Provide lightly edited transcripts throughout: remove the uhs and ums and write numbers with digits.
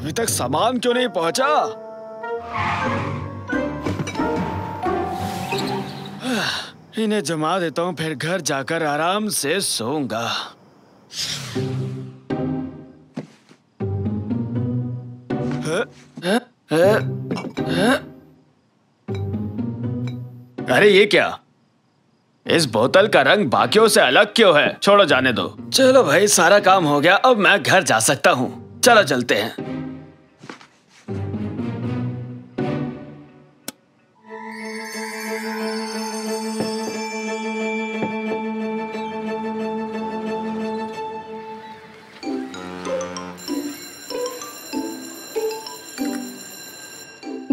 अभी तक सामान क्यों नहीं पहुंचा? इन्हें जमा देता हूँ, फिर घर जाकर आराम से सोऊंगा। अरे ये क्या? इस बोतल का रंग बाकियों से अलग क्यों है? छोड़ो, जाने दो। चलो भाई, सारा काम हो गया, अब मैं घर जा सकता हूँ। चलो चलते हैं।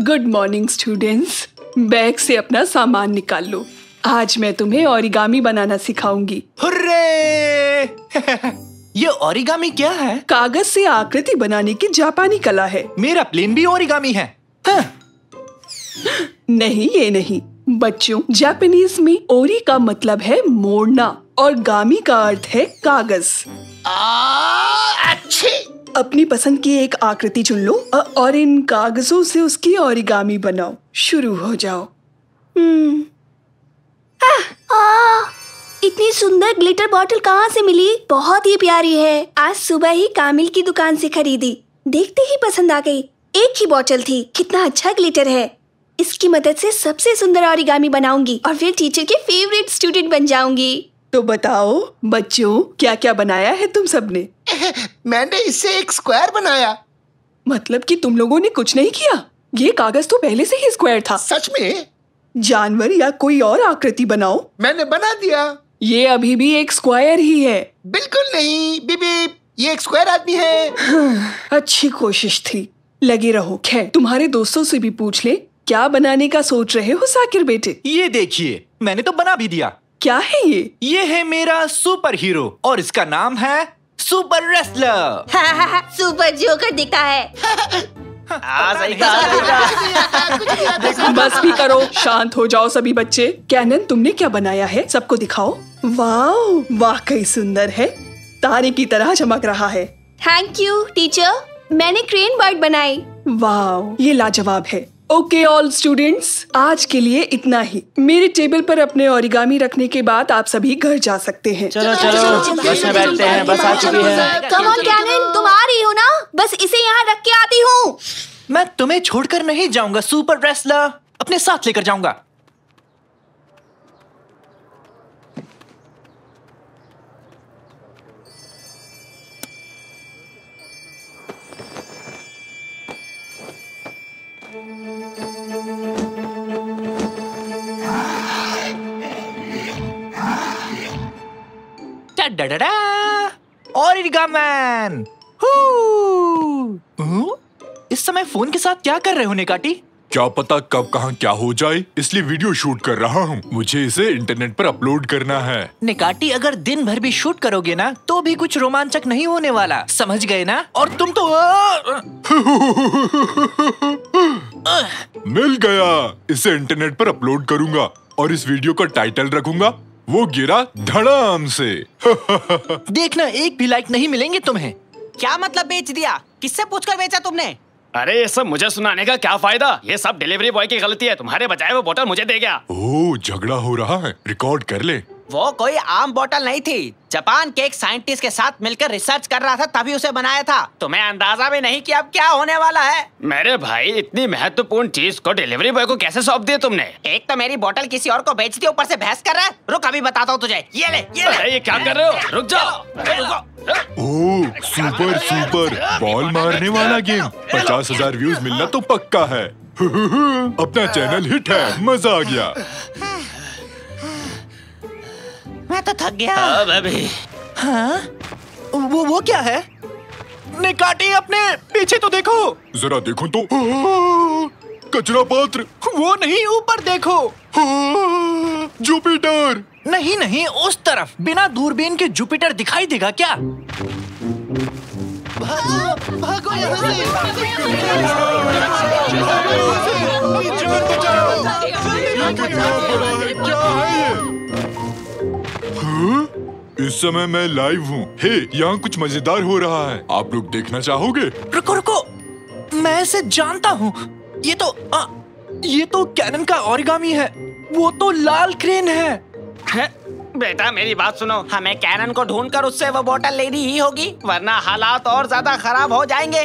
गुड मॉर्निंग स्टूडेंट्स, बैग से अपना सामान निकाल लो। आज मैं तुम्हें ओरिगामी बनाना सिखाऊंगी। हुर्रे! ये ओरिगामी क्या है? कागज से आकृति बनाने की जापानी कला है। मेरा प्लेन भी ओरिगामी है। हाँ। नहीं, ये नहीं बच्चों, जापानीज में ओरी का मतलब है मोड़ना और गामी का अर्थ है कागज। अच्छी। अपनी पसंद की एक आकृति चुन लो और इन कागजों से उसकी ओरिगामी बनाओ। शुरू हो जाओ। इतनी सुंदर ग्लिटर बॉटल कहाँ से मिली? बहुत ही प्यारी है। आज सुबह ही कामिल की दुकान से खरीदी। देखते ही पसंद आ गई। एक ही बॉटल थी। कितना अच्छा ग्लिटर है। इसकी मदद से सबसे सुंदर ओरिगामी बनाऊंगी और फिर टीचर के फेवरेट स्टूडेंट बन जाऊंगी। तो बताओ बच्चों, क्या क्या बनाया है तुम सबने? मैंने इससे एक स्क्वायर बनाया। मतलब कि तुम लोगों ने कुछ नहीं किया? ये कागज तो पहले से ही स्क्वायर था। सच में? जानवर या कोई और आकृति बनाओ। मैंने बना दिया। ये अभी भी एक स्क्वायर ही है। बिल्कुल नहीं बीबी, ये एक स्क्वायर आदमी है। अच्छी कोशिश थी। लगे रहो। खैर, तुम्हारे दोस्तों से भी पूछ ले, क्या बनाने का सोच रहे हो साकिर बेटे? ये देखिए, मैंने तो बना भी दिया। क्या है ये? ये है मेरा सुपर हीरो और इसका नाम है सुपर रेसलर। सुपर जोकर दिखा है। बस भी करो, शांत हो जाओ सभी बच्चे। कैनन, तुमने क्या बनाया है? सबको दिखाओ। वाह, वाकई सुंदर है। तारे की तरह चमक रहा है। Thank you teacher. मैंने क्रेन बर्ड बनाई। वाह, ये लाजवाब है। ओके ऑल स्टूडेंट्स, आज के लिए इतना ही। मेरे टेबल पर अपने ओरिगामी रखने के बाद आप सभी घर जा सकते हैं। चलो बस में बैठते हैं, बस आ चुकी है। कम ऑन कैनन, तुम आ रही हो ना? बस इसे यहाँ रख के आती हूँ। मैं तुम्हें छोड़कर नहीं जाऊंगा सुपर रेसलर, अपने साथ लेकर जाऊंगा। ओरिगामैन! इस समय फोन के साथ क्या कर रहे हो निकाटी? क्या पता कब कहाँ क्या हो जाए, इसलिए वीडियो शूट कर रहा हूँ। मुझे इसे इंटरनेट पर अपलोड करना है। निकाटी, अगर दिन भर भी शूट करोगे ना तो भी कुछ रोमांचक नहीं होने वाला, समझ गए ना? और तुम तो मिल गया। इसे इंटरनेट पर अपलोड करूंगा और इस वीडियो का टाइटल रखूंगा, वो गिरा धड़ाम से। देखना, एक भी लाइक नहीं मिलेंगे तुम्हें। क्या मतलब बेच दिया? किससे पूछकर बेचा तुमने? अरे ये सब मुझे सुनाने का क्या फायदा? ये सब डिलीवरी बॉय की गलती है। तुम्हारे बजाय वो बोतल मुझे दे गया। ओह, झगड़ा हो रहा है, रिकॉर्ड कर ले। वो कोई आम बोतल नहीं थी। जापान के एक साइंटिस्ट के साथ मिलकर रिसर्च कर रहा था, तभी उसे बनाया था। तुम्हें अंदाजा भी नहीं कि अब क्या होने वाला है। मेरे भाई, इतनी महत्वपूर्ण चीज को डिलीवरी बॉय को कैसे सौंप दिया तुमने? एक तो मेरी बोतल किसी और को बेच दी, ऊपर से बहस कर रहा है। रुक, अभी बताता हूँ तुझे। ये ले, ये ले। अरे ये क्या कर रहे हो? रुक जाओ। अरे रुको। ओह, सुपर सुपर बॉल मारने वाला गेम। 50,000 व्यूज मिलना तो पक्का है। अपना चैनल हिट है, मजा आ गया। मैं तो थक गया। अभी हाँ? वो क्या है? निकाटी, अपने पीछे तो देखो। जरा देखो तो। कचरा पात्र। वो नहीं, ऊपर देखो। जुपिटर। नहीं नहीं, उस तरफ। बिना दूरबीन के जुपिटर दिखाई देगा क्या? भागो यहाँ से। क्या है ये? हाँ? इस समय मैं लाइव हूँ। हे, यहाँ कुछ मजेदार हो रहा है। आप लोग देखना चाहोगे? रुको रुको, मैं इसे जानता हूँ। ये तो कैनन का ओरिगामी है। वो तो लाल क्रेन है। बेटा मेरी बात सुनो, हमें कैनन को ढूंढकर उससे वो बोतल लेनी ही होगी, वरना हालात और ज्यादा खराब हो जाएंगे।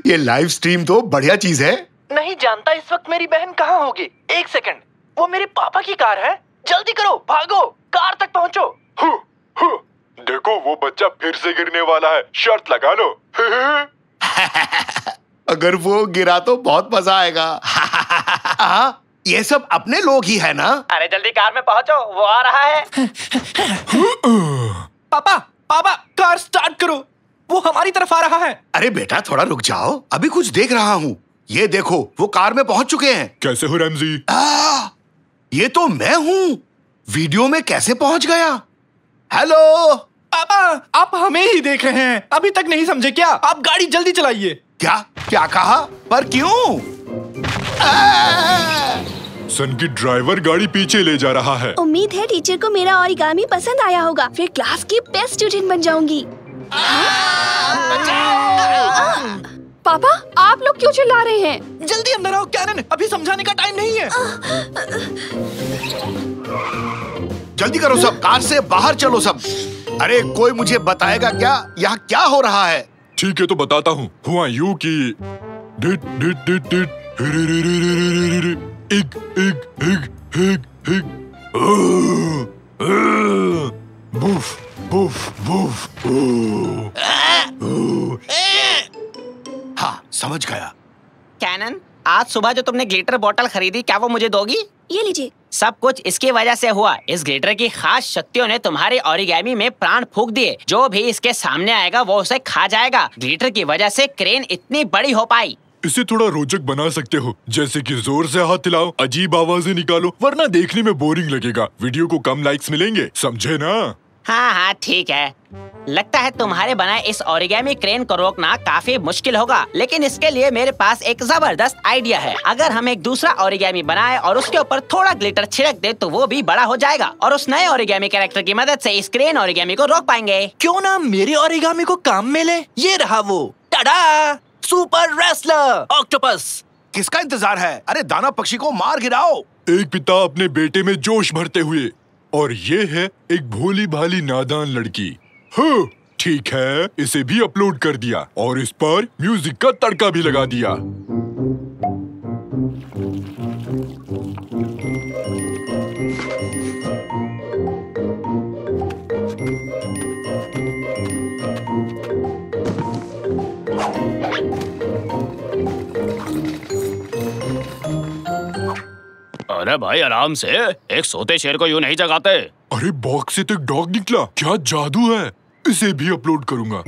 ये लाइव स्ट्रीम तो बढ़िया चीज है। नहीं जानता इस वक्त मेरी बहन कहाँ होगी। एक सेकंड, वो मेरे पापा की कार है। जल्दी करो, भागो, कार तक पहुँचो। देखो वो बच्चा फिर से गिरने वाला है, शर्त लगा लो। अगर वो गिरा तो बहुत मजा आएगा। ये सब अपने लोग ही है ना? अरे जल्दी कार में पहुंचो, वो आ रहा है। पापा, कार स्टार्ट करो, वो हमारी तरफ आ रहा है। अरे बेटा थोड़ा रुक जाओ, अभी कुछ देख रहा हूँ। ये देखो वो कार में पहुंच चुके हैं। कैसे हो रैमजी? ये तो मैं हूँ। वीडियो में कैसे पहुंच गया? हेलो पापा, आप हमें ही देख रहे हैं, अभी तक नहीं समझे क्या? आप गाड़ी जल्दी चलाइए। क्या कहा? पर क्यों? सन की ड्राइवर गाड़ी पीछे ले जा रहा है। उम्मीद है टीचर को मेरा ओरिगामी पसंद आया होगा, फिर क्लास की बेस्ट स्टूडेंट बन जाऊंगी। पापा, आप लोग क्यों चिल्ला रहे हैं? जल्दी अंदर आओ कैनन, अभी समझाने का टाइम नहीं है। जल्दी करो सब, कार से बाहर चलो सब। अरे कोई मुझे बताएगा क्या यहाँ क्या हो रहा है? ठीक है तो बताता हूँ। हुआ यूं कि हाँ समझ गया। कैनन, आज सुबह जो तुमने ग्लिटर बोतल खरीदी, क्या वो मुझे दोगी? ये लीजिए। सब कुछ इसकी वजह से हुआ। इस ग्लिटर की खास शक्तियों ने तुम्हारे ओरिगामी में प्राण फूंक दिए। जो भी इसके सामने आएगा वो उसे खा जाएगा। ग्लिटर की वजह से क्रेन इतनी बड़ी हो पाई। इसे थोड़ा रोचक बना सकते हो, जैसे कि जोर से हाथ हिलाओ, अजीब आवाजें निकालो, वरना देखने में बोरिंग लगेगा। वीडियो को कम लाइक्स मिलेंगे, समझे ना? हाँ ठीक है। लगता है तुम्हारे बनाए इस ओरिगामी क्रेन को रोकना काफी मुश्किल होगा, लेकिन इसके लिए मेरे पास एक जबरदस्त आइडिया है। अगर हम एक दूसरा ओरिगामी बनाए और उसके ऊपर थोड़ा ग्लिटर छिड़क दे तो वो भी बड़ा हो जाएगा और उस नए ओरिगामी कैरेक्टर की मदद से इस क्रेन ओरिगामी को रोक पाएंगे। क्यों ना मेरे ओरिगामी को काम में ले। ये रहा वो, टाडा, सुपर रेसलर ऑक्टोपस। किसका इंतजार है? अरे दाना पक्षी को मार गिराओ। एक पिता अपने बेटे में जोश भरते हुए, और ये है एक भोली भाली नादान लड़की। हाँ ठीक है, इसे भी अपलोड कर दिया और इस पर म्यूजिक का तड़का भी लगा दिया। अरे भाई आराम से, एक सोते शेर को यूं नहीं जगाते। अरे बॉक्स से तो एक डॉग निकला, क्या जादू है। इसे भी अपलोड करूंगा।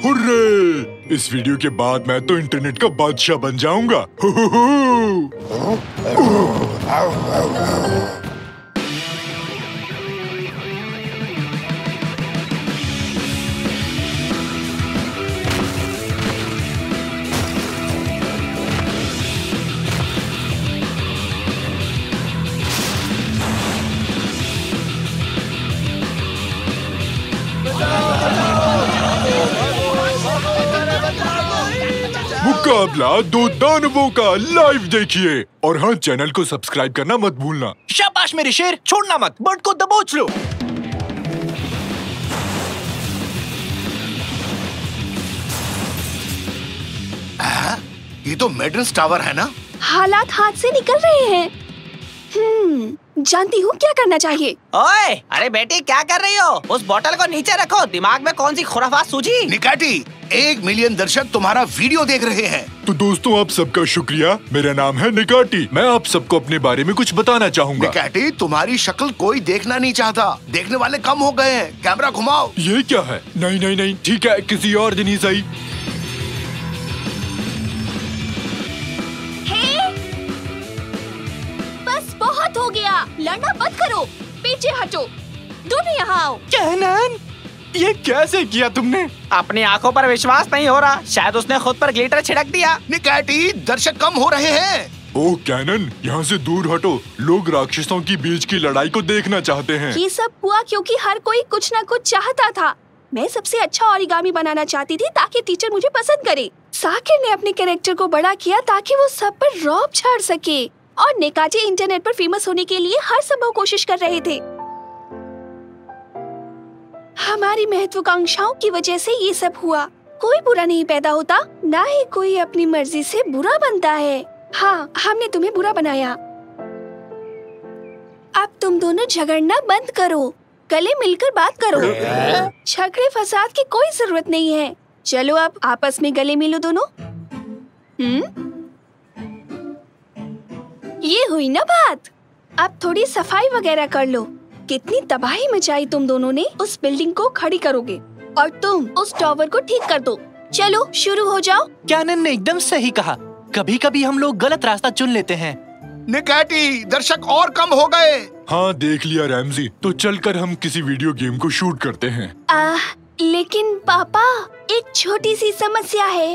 हुर्रे! इस वीडियो के बाद मैं तो इंटरनेट का बादशाह बन जाऊंगा। मुकाबला दो दानवों का लाइव देखिए, और हाँ चैनल को सब्सक्राइब करना मत भूलना। शाबाश मेरे शेर, छोड़ना मत, बर्ड को दबोच लो। ये तो मेडल्स टावर है ना? हालात हाथ से निकल रहे हैं। जानती हूँ क्या करना चाहिए। ओए, अरे बेटी क्या कर रही हो? उस बोतल को नीचे रखो। दिमाग में कौन सी खुराफात सूझी? निकाटी, 1 मिलियन दर्शक तुम्हारा वीडियो देख रहे हैं। तो दोस्तों आप सबका शुक्रिया। मेरा नाम है निकाटी। मैं आप सबको अपने बारे में कुछ बताना चाहूँगा। निकाटी, तुम्हारी शक्ल कोई देखना नहीं चाहता। देखने वाले कम हो गए हैं। कैमरा घुमाओ। ये क्या है? नहीं, ठीक है, किसी और दिन ही सही। बहुत हो गया, लड़ना मत करो, पीछे हटो, दोनों यहाँ आओ। कैनन, ये कैसे किया तुमने? अपनी आंखों पर विश्वास नहीं हो रहा। शायद उसने खुद पर ग्लिटर छिड़क दिया। निकाटी, दर्शक कम हो रहे हैं। ओह कैनन, यहाँ से दूर हटो। लोग राक्षसों की बीच की लड़ाई को देखना चाहते हैं। ये सब हुआ क्योंकि हर कोई कुछ न कुछ चाहता था। मैं सबसे अच्छा ओरिगामी बनाना चाहती थी ताकि टीचर मुझे पसंद करे। साकिर ने अपने कैरेक्टर को बड़ा किया ताकि वो सब पर रौब झाड़ सके, और नेकाजी इंटरनेट पर फेमस होने के लिए हर संभव कोशिश कर रहे थे। हमारी महत्वाकांक्षाओं की वजह से ये सब हुआ। कोई बुरा नहीं पैदा होता, ना ही कोई अपनी मर्जी से बुरा बनता है। हाँ, हमने तुम्हें बुरा बनाया। अब तुम दोनों झगड़ना बंद करो, गले मिलकर बात करो। झगड़े फसाद की कोई जरूरत नहीं है। चलो अब आपस में गले मिलो दोनों। ये हुई ना बात। अब थोड़ी सफाई वगैरह कर लो। कितनी तबाही मचाई तुम दोनों ने। उस बिल्डिंग को खड़ी करोगे और तुम उस टावर को ठीक कर दो। चलो शुरू हो जाओ। कैनन ने एकदम सही कहा, कभी कभी हम लोग गलत रास्ता चुन लेते हैं। निकैटी, दर्शक और कम हो गए। हाँ देख लिया रैमजी, तो चलकर हम किसी वीडियो गेम को शूट करते हैं। लेकिन पापा, एक छोटी सी समस्या है।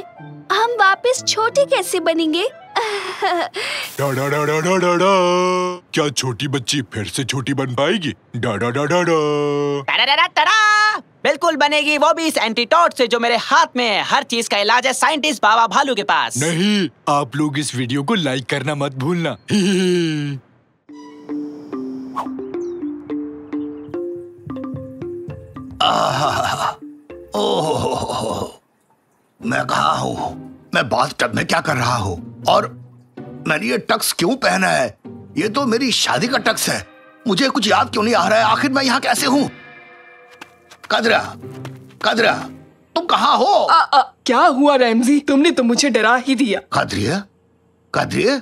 हम वापस छोटे कैसे बनेंगे? डा डा डा डा डा डा डा। क्या छोटी बच्ची फिर से छोटी बन पाएगी? डा डा डा डा डा। बिल्कुल बनेगी, वो भी इस एंटीडोट से जो मेरे हाथ में है। हर चीज का इलाज है साइंटिस्ट बाबा भालू के पास। नहीं, आप लोग इस वीडियो को लाइक करना मत भूलना। ओह, मैं कहाँ हूँ? मैं बाथटब में क्या कर रहा हूँ? और मैंने ये टक्स क्यों पहना है? ये तो मेरी शादी का टक्स है। मुझे कुछ याद क्यों नहीं आ रहा है? आखिर मैं यहाँ कैसे हूँ? कदरा, कदरा, तुम कहाँ हो? क्या हुआ रैमजी? तुमने तो मुझे डरा ही दिया। कदरिया, कदरिया,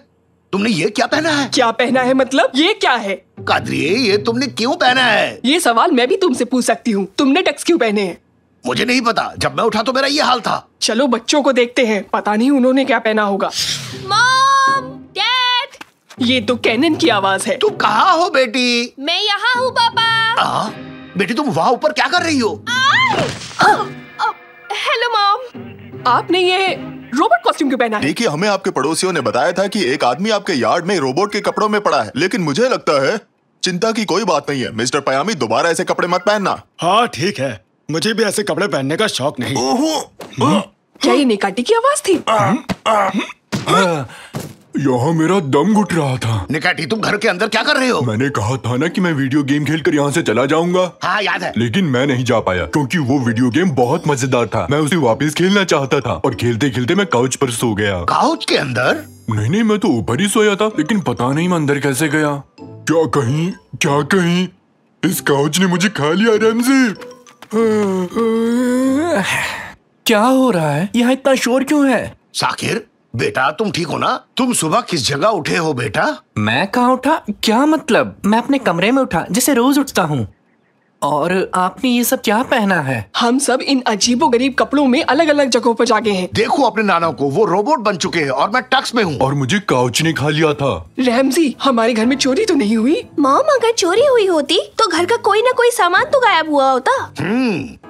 तुमने ये क्या पहना है? क्या पहना है मतलब? ये क्या है? कदरिया, ये तुमने क्यों पहना है? ये सवाल मैं भी तुमसे पूछ सकती हूँ। तुमने टक्स क्यों पहने हैं? मुझे नहीं पता, जब मैं उठा तो मेरा ये हाल था। चलो बच्चों को देखते हैं, पता नहीं उन्होंने क्या पहना होगा। मॉम, डैड, ये तो कैनन की आवाज है। तुम कहाँ हो बेटी? मैं यहाँ हूँ पापा। बेटी तुम वहाँ ऊपर क्या कर रही हो? हेलो मॉम, आपने ये रोबोट कॉस्ट्यूम क्यों पहना है? देखिए, हमें आपके पड़ोसियों ने बताया था कि एक आदमी आपके यार्ड में रोबोट के कपड़ों में पड़ा है, लेकिन मुझे लगता है चिंता की कोई बात नहीं है। मिस्टर पयामी, दोबारा ऐसे कपड़े मत पहनना। हाँ ठीक है, मुझे भी ऐसे कपड़े पहनने का शौक नहीं। क्या ये निकाटी की आवाज थी? यहाँ मेरा दम घुट रहा था। निकाटी, तुम घर के अंदर क्या कर रहे हो? मैंने कहा था ना कि मैं वीडियो गेम खेलकर यहाँ से चला जाऊंगा। हाँ याद है। लेकिन मैं नहीं जा पाया क्योंकि वो वीडियो गेम बहुत मजेदार था। मैं उसे वापस खेलना चाहता था और खेलते खेलते मैं काउच पर सो गया। काउच के अंदर? नहीं, मैं तो ऊपर ही सोया था, लेकिन पता नहीं मैं अंदर कैसे गया। क्या कहीं इस काउच ने मुझे खा लिया रैमजी? क्या हो रहा है? यहाँ इतना शोर क्यों है? साकिर, बेटा तुम ठीक हो ना? तुम सुबह किस जगह उठे हो बेटा? मैं कहाँ उठा? क्या मतलब? मैं अपने कमरे में उठा, जैसे रोज उठता हूँ। और आपने ये सब क्या पहना है? हम सब इन अजीबोगरीब कपड़ों में अलग अलग जगहों पर जागे हैं। देखो अपने नाना को, वो रोबोट बन चुके हैं और मैं टक्स में हूँ। और मुझे काउच ने खा लिया था। रैमजी, हमारे घर में चोरी तो नहीं हुई? मॉम, अगर चोरी हुई होती तो घर का कोई ना कोई सामान तो गायब हुआ होता।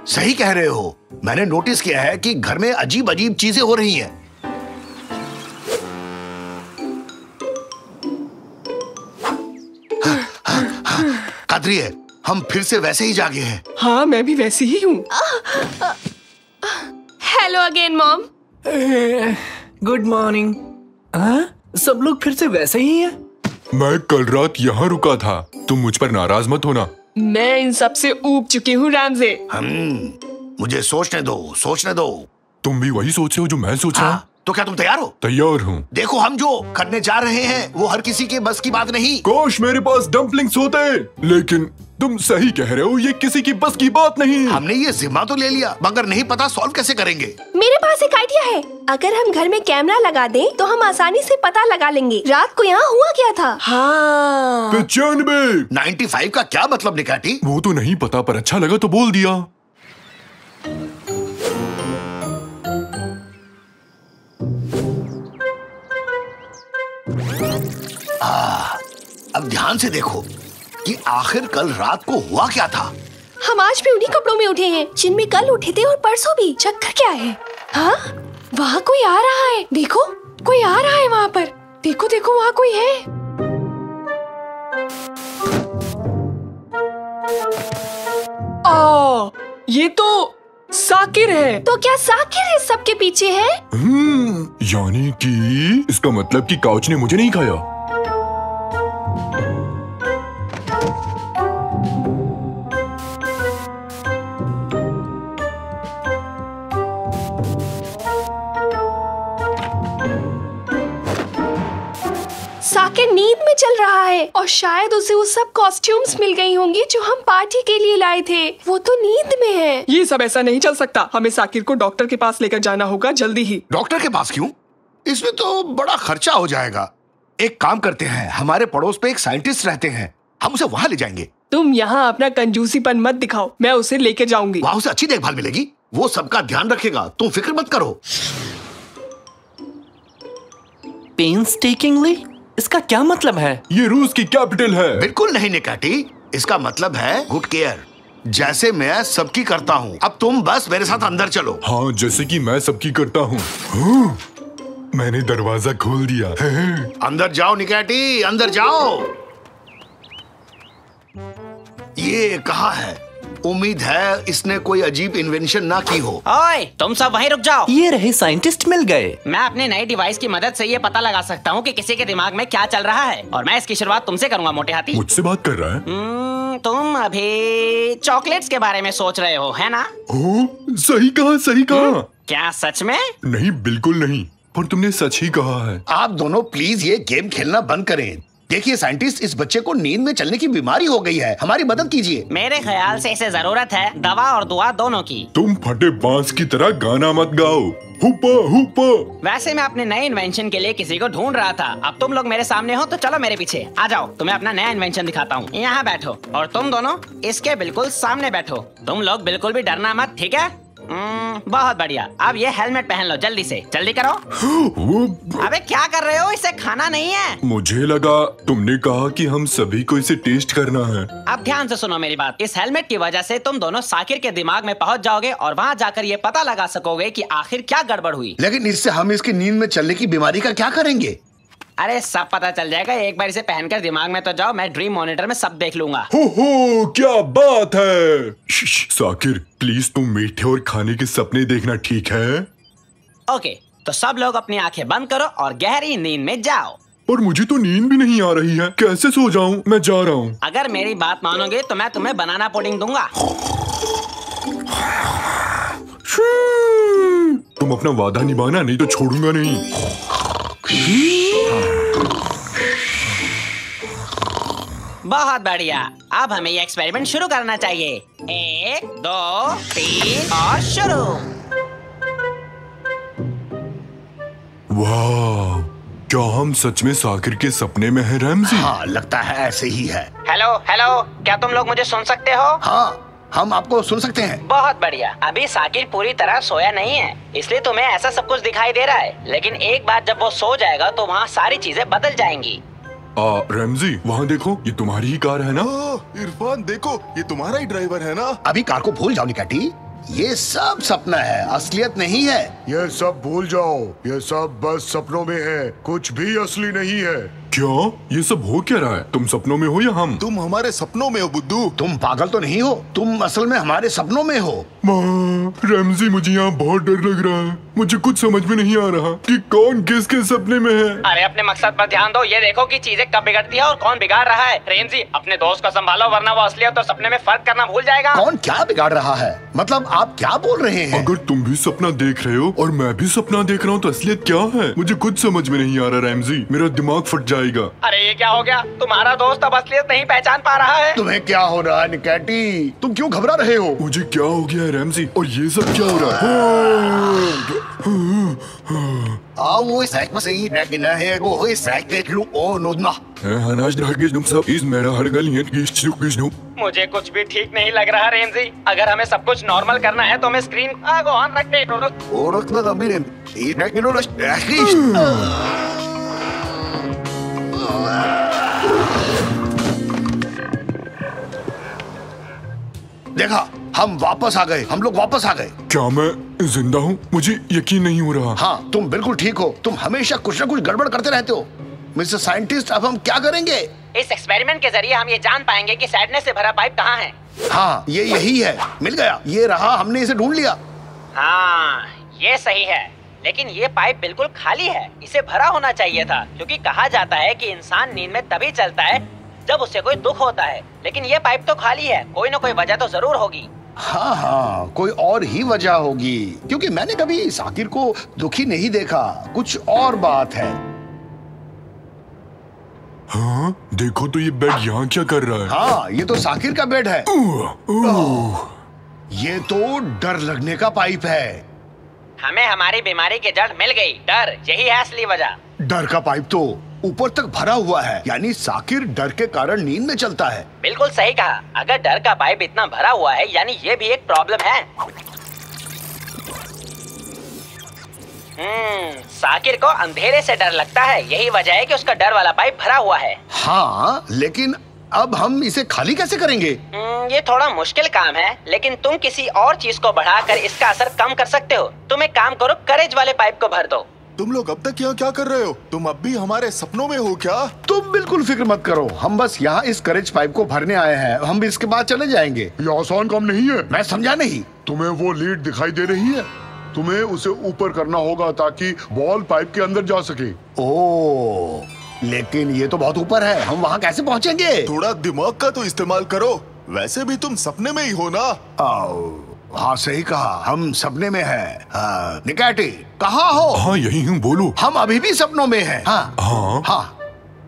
सही कह रहे हो। मैंने नोटिस किया है कि घर में अजीब अजीब चीजें हो रही हैं। कदरिया, हम फिर से वैसे ही जागे हैं। हाँ, मैं भी वैसी ही हूँ। Hello again mom. Good morning. सब लोग फिर से वैसे ही हैं? मैं कल रात यहाँ रुका था। तुम मुझ पर नाराज मत होना। मैं इन सब से ऊब चुकी हूँ रैमजी। मुझे सोचने दो। तुम भी वही सोच रहे हो जो मैं सोच रहा हूँ? तो क्या तुम तैयार हो? तैयार हूँ। देखो, हम जो करने जा रहे हैं वो हर किसी के बस की बात नहीं। काश मेरे पास डम्पलिंग्स होते, लेकिन तुम सही कह रहे हो, ये किसी की बस की बात नहीं। हमने ये जिम्मा तो ले लिया, मगर नहीं पता सॉल्व कैसे करेंगे। मेरे पास एक आइडिया है। अगर हम घर में कैमरा लगा दें तो हम आसानी से पता लगा लेंगे रात को यहाँ हुआ क्या था। हाँ। 95 का क्या मतलब निकाटी? वो तो नहीं पता, पर अच्छा लगा तो बोल दिया। अब ध्यान से देखो कि आखिर कल रात को हुआ क्या था। हम आज भी उन्हीं कपड़ों में उठे हैं जिनमें कल उठे थे और परसों भी। चक्कर क्या है? हाँ, वहाँ कोई आ रहा है। देखो, कोई आ रहा है वहाँ पर। देखो देखो, वहाँ कोई है। ये तो साकिर है। तो क्या साकिर इस सब के पीछे है? यानी कि इसका मतलब कि काउच ने मुझे नहीं खाया। साकिर नींद में चल रहा है और शायद उसे वो सब कॉस्ट्यूम्स मिल गई होंगी जो हम पार्टी के लिए लाए थे। वो तो नींद में है। ये सब ऐसा नहीं चल सकता। हमें साकिर को डॉक्टर के पास लेकर जाना होगा जल्दी ही। डॉक्टर के पास क्यों? इसमें तो बड़ा खर्चा हो जाएगा। एक काम करते हैं, हमारे पड़ोस पे एक साइंटिस्ट रहते हैं, हम उसे वहाँ ले जाएंगे। तुम यहाँ अपना कंजूसीपन मत दिखाओ, मैं उसे लेके जाऊंगी। वहाँ उसे अच्छी देखभाल मिलेगी, वो सबका ध्यान रखेगा, तुम फिक्र मत करो। पेन्सटेकिंगली? इसका क्या मतलब है? ये रूस की कैपिटल है। बिल्कुल नहीं निकाटी, इसका मतलब है गुड केयर, जैसे मैं सबकी करता हूँ। अब तुम बस मेरे साथ अंदर चलो। हाँ, जैसे कि मैं सबकी करता हूँ। मैंने दरवाजा खोल दिया। अंदर जाओ निकाटी, अंदर जाओ। ये कहाँ है? उम्मीद है इसने कोई अजीब इन्वेंशन ना की हो। ओए, तुम सब वहीं रुक जाओ। ये रहे साइंटिस्ट मिल गए। मैं अपने नए डिवाइस की मदद से ये पता लगा सकता हूँ कि किसी के दिमाग में क्या चल रहा है, और मैं इसकी शुरुआत तुमसे करूंगा मोटे हाथी। मुझसे बात कर रहा है? तुम अभी चॉकलेट्स के बारे में सोच रहे हो, है ना? ओ, सही कहा, सही कहा। क्या सच में? नहीं, बिल्कुल नहीं, पर तुमने सच ही कहा है। आप दोनों प्लीज ये गेम खेलना बंद करें। देखिए साइंटिस्ट, इस बच्चे को नींद में चलने की बीमारी हो गई है, हमारी मदद कीजिए। मेरे ख्याल से इसे जरूरत है दवा और दुआ दोनों की। तुम फटे बांस की तरह गाना मत गाओ। हुपा हुपा। वैसे मैं अपने नए इन्वेंशन के लिए किसी को ढूंढ रहा था। अब तुम लोग मेरे सामने हो तो चलो मेरे पीछे आ जाओ, तुम्हें अपना नया इन्वेंशन दिखाता हूँ। यहाँ बैठो और तुम दोनों इसके बिल्कुल सामने बैठो। तुम लोग बिल्कुल भी डरना मत, ठीक है? बहुत बढ़िया। अब ये हेलमेट पहन लो, जल्दी से, जल्दी करो। अबे क्या कर रहे हो? इसे खाना नहीं है। मुझे लगा तुमने कहा कि हम सभी को इसे टेस्ट करना है। अब ध्यान से सुनो मेरी बात। इस हेलमेट की वजह से तुम दोनों साकिर के दिमाग में पहुंच जाओगे और वहां जाकर ये पता लगा सकोगे कि आखिर क्या गड़बड़ हुई। लेकिन इससे हम इसकी नींद में चलने की बीमारी का क्या करेंगे? अरे सब पता चल जाएगा। एक बार इसे पहनकर दिमाग में तो जाओ, मैं ड्रीम मॉनिटर में सब देख लूंगा। हो, क्या बात है। साकिर, प्लीज तुम मीठे और खाने के सपने देखना, ठीक है? ओके, तो सब लोग अपनी आंखें बंद करो और गहरी नींद में जाओ। पर मुझे तो नींद भी नहीं आ रही है, कैसे सो जाऊं? मैं जा रहा हूँ। अगर मेरी बात मानोगे तो मैं तुम्हें बनाना पुडिंग दूंगा। तुम अपना वादा निभाना, नहीं तो छोड़ूंगा नहीं। बहुत बढ़िया। अब हमें ये एक्सपेरिमेंट शुरू करना चाहिए। 1, 2, 3 और शुरू। वाह, क्या हम सच में साकिर के सपने में हैं रैमजी? हाँ, लगता है ऐसे ही है। हेलो हेलो, क्या तुम लोग मुझे सुन सकते हो? हाँ, हम आपको सुन सकते हैं। बहुत बढ़िया। अभी साकिर पूरी तरह सोया नहीं है, इसलिए तुम्हें ऐसा सब कुछ दिखाई दे रहा है, लेकिन एक बार जब वो सो जाएगा तो वहाँ सारी चीजें बदल जाएंगी। रैमजी, वहाँ देखो, ये तुम्हारी ही कार है ना? इरफान देखो, ये तुम्हारा ही ड्राइवर है ना? अभी कार को भूल जाओ निकाटी, ये सब सपना है, असलियत नहीं है। ये सब भूल जाओ, ये सब बस सपनों में है, कुछ भी असली नहीं है। क्या? ये सब हो क्या रहा है? तुम सपनों में हो या हम? तुम हमारे सपनों में हो बुद्धू। तुम पागल तो नहीं हो? तुम असल में हमारे सपनों में हो। रैमजी, मुझे यहाँ बहुत डर लग रहा है। मुझे कुछ समझ में नहीं आ रहा कि कौन किसके सपने में है। अरे अपने मकसद पर ध्यान दो। ये देखो कि चीजें कब बिगड़ती है और कौन बिगाड़ रहा है। रेमजी, अपने दोस्त को संभालो वरना वो असलियत और सपने में फर्क करना भूल जाएगा। कौन क्या बिगाड़ रहा है? मतलब आप क्या बोल रहे हैं? अगर तुम भी सपना देख रहे हो और मैं भी सपना देख रहा हूँ तो असलियत क्या है? मुझे कुछ समझ में नहीं आ रहा रैमजी, मेरा दिमाग फट जाएगा। अरे ये क्या हो गया? तुम्हारा दोस्त अब असलियत नहीं पहचान पा रहा है। तुम्हें क्या हो रहा है निकाटी? तुम क्यों घबरा रहे हो? मुझे क्या हो गया है रैमजी? और ये सब क्या हो रहा है? मुझे कुछ भी ठीक नहीं लग रहा रेमजी। अगर हमें सब कुछ नॉर्मल करना है तो हमें स्क्रीन को ऑन रखने। देखा, हम वापस आ गए, हम लोग वापस आ गए। क्या मैं जिंदा हूँ? मुझे यकीन नहीं हो रहा। हाँ, तुम बिल्कुल ठीक हो। तुम हमेशा कुछ न कुछ गड़बड़ करते रहते हो। मिस्टर साइंटिस्ट, अब हम क्या करेंगे? इस एक्सपेरिमेंट के जरिए हम ये जान पाएंगे कि सैडनेस से भरा पाइप कहाँ है। हाँ, ये यही है। मिल गया, ये रहा, हमने इसे ढूंढ लिया। हाँ, ये सही है, लेकिन ये पाइप बिल्कुल खाली है। इसे भरा होना चाहिए था, क्योंकि कहा जाता है कि इंसान नींद में तभी चलता है जब उसे कोई दुख होता है। लेकिन ये पाइप तो खाली है, कोई न कोई वजह तो जरूर होगी। हाँ हाँ, कोई और ही वजह होगी, क्योंकि मैंने कभी साकिर को दुखी नहीं देखा। कुछ और बात है। हाँ, देखो तो ये बेड यहाँ क्या कर रहा है? हाँ, ये तो साकिर का बेड है। ये तो डर लगने का पाइप है। हमें हमारी बीमारी की जड़ मिल गई, डर, यही है असली वजह। डर का पाइप तो ऊपर तक भरा हुआ है, यानी साकिर डर के कारण नींद में चलता है। बिल्कुल सही कहा। अगर डर का पाइप इतना भरा हुआ है, यानी ये भी एक प्रॉब्लम है। साकिर को अंधेरे से डर लगता है, यही वजह है कि उसका डर वाला पाइप भरा हुआ है। हाँ, लेकिन अब हम इसे खाली कैसे करेंगे? ये थोड़ा मुश्किल काम है, लेकिन तुम किसी और चीज को बढ़ाकर इसका असर कम कर सकते हो। तुम एक काम करो, करेज वाले पाइप को भर दो। तुम लोग अब तक यहाँ क्या कर रहे हो? तुम अब भी हमारे सपनों में हो क्या? तुम बिल्कुल फिक्र मत करो, हम बस यहाँ इस करेज पाइप को भरने आए हैं। हम इसके बाद चले जाएंगे। ये आसान काम नहीं है। मैं समझा नहीं। तुम्हें वो लीड दिखाई दे रही है? तुम्हें उसे ऊपर करना होगा ताकि बॉल पाइप के अंदर जा सके। ओह, लेकिन ये तो बहुत ऊपर है, हम वहाँ कैसे पहुँचेंगे? थोड़ा दिमाग का तो इस्तेमाल करो। वैसे भी तुम सपने में ही हो ना? हाँ, सही कहा, हम सपने में हैं। निकैटी, कहाँ हो? हाँ, यही हूँ, बोलो। हम अभी भी सपनों में हैं। हाँ हाँ हाँ,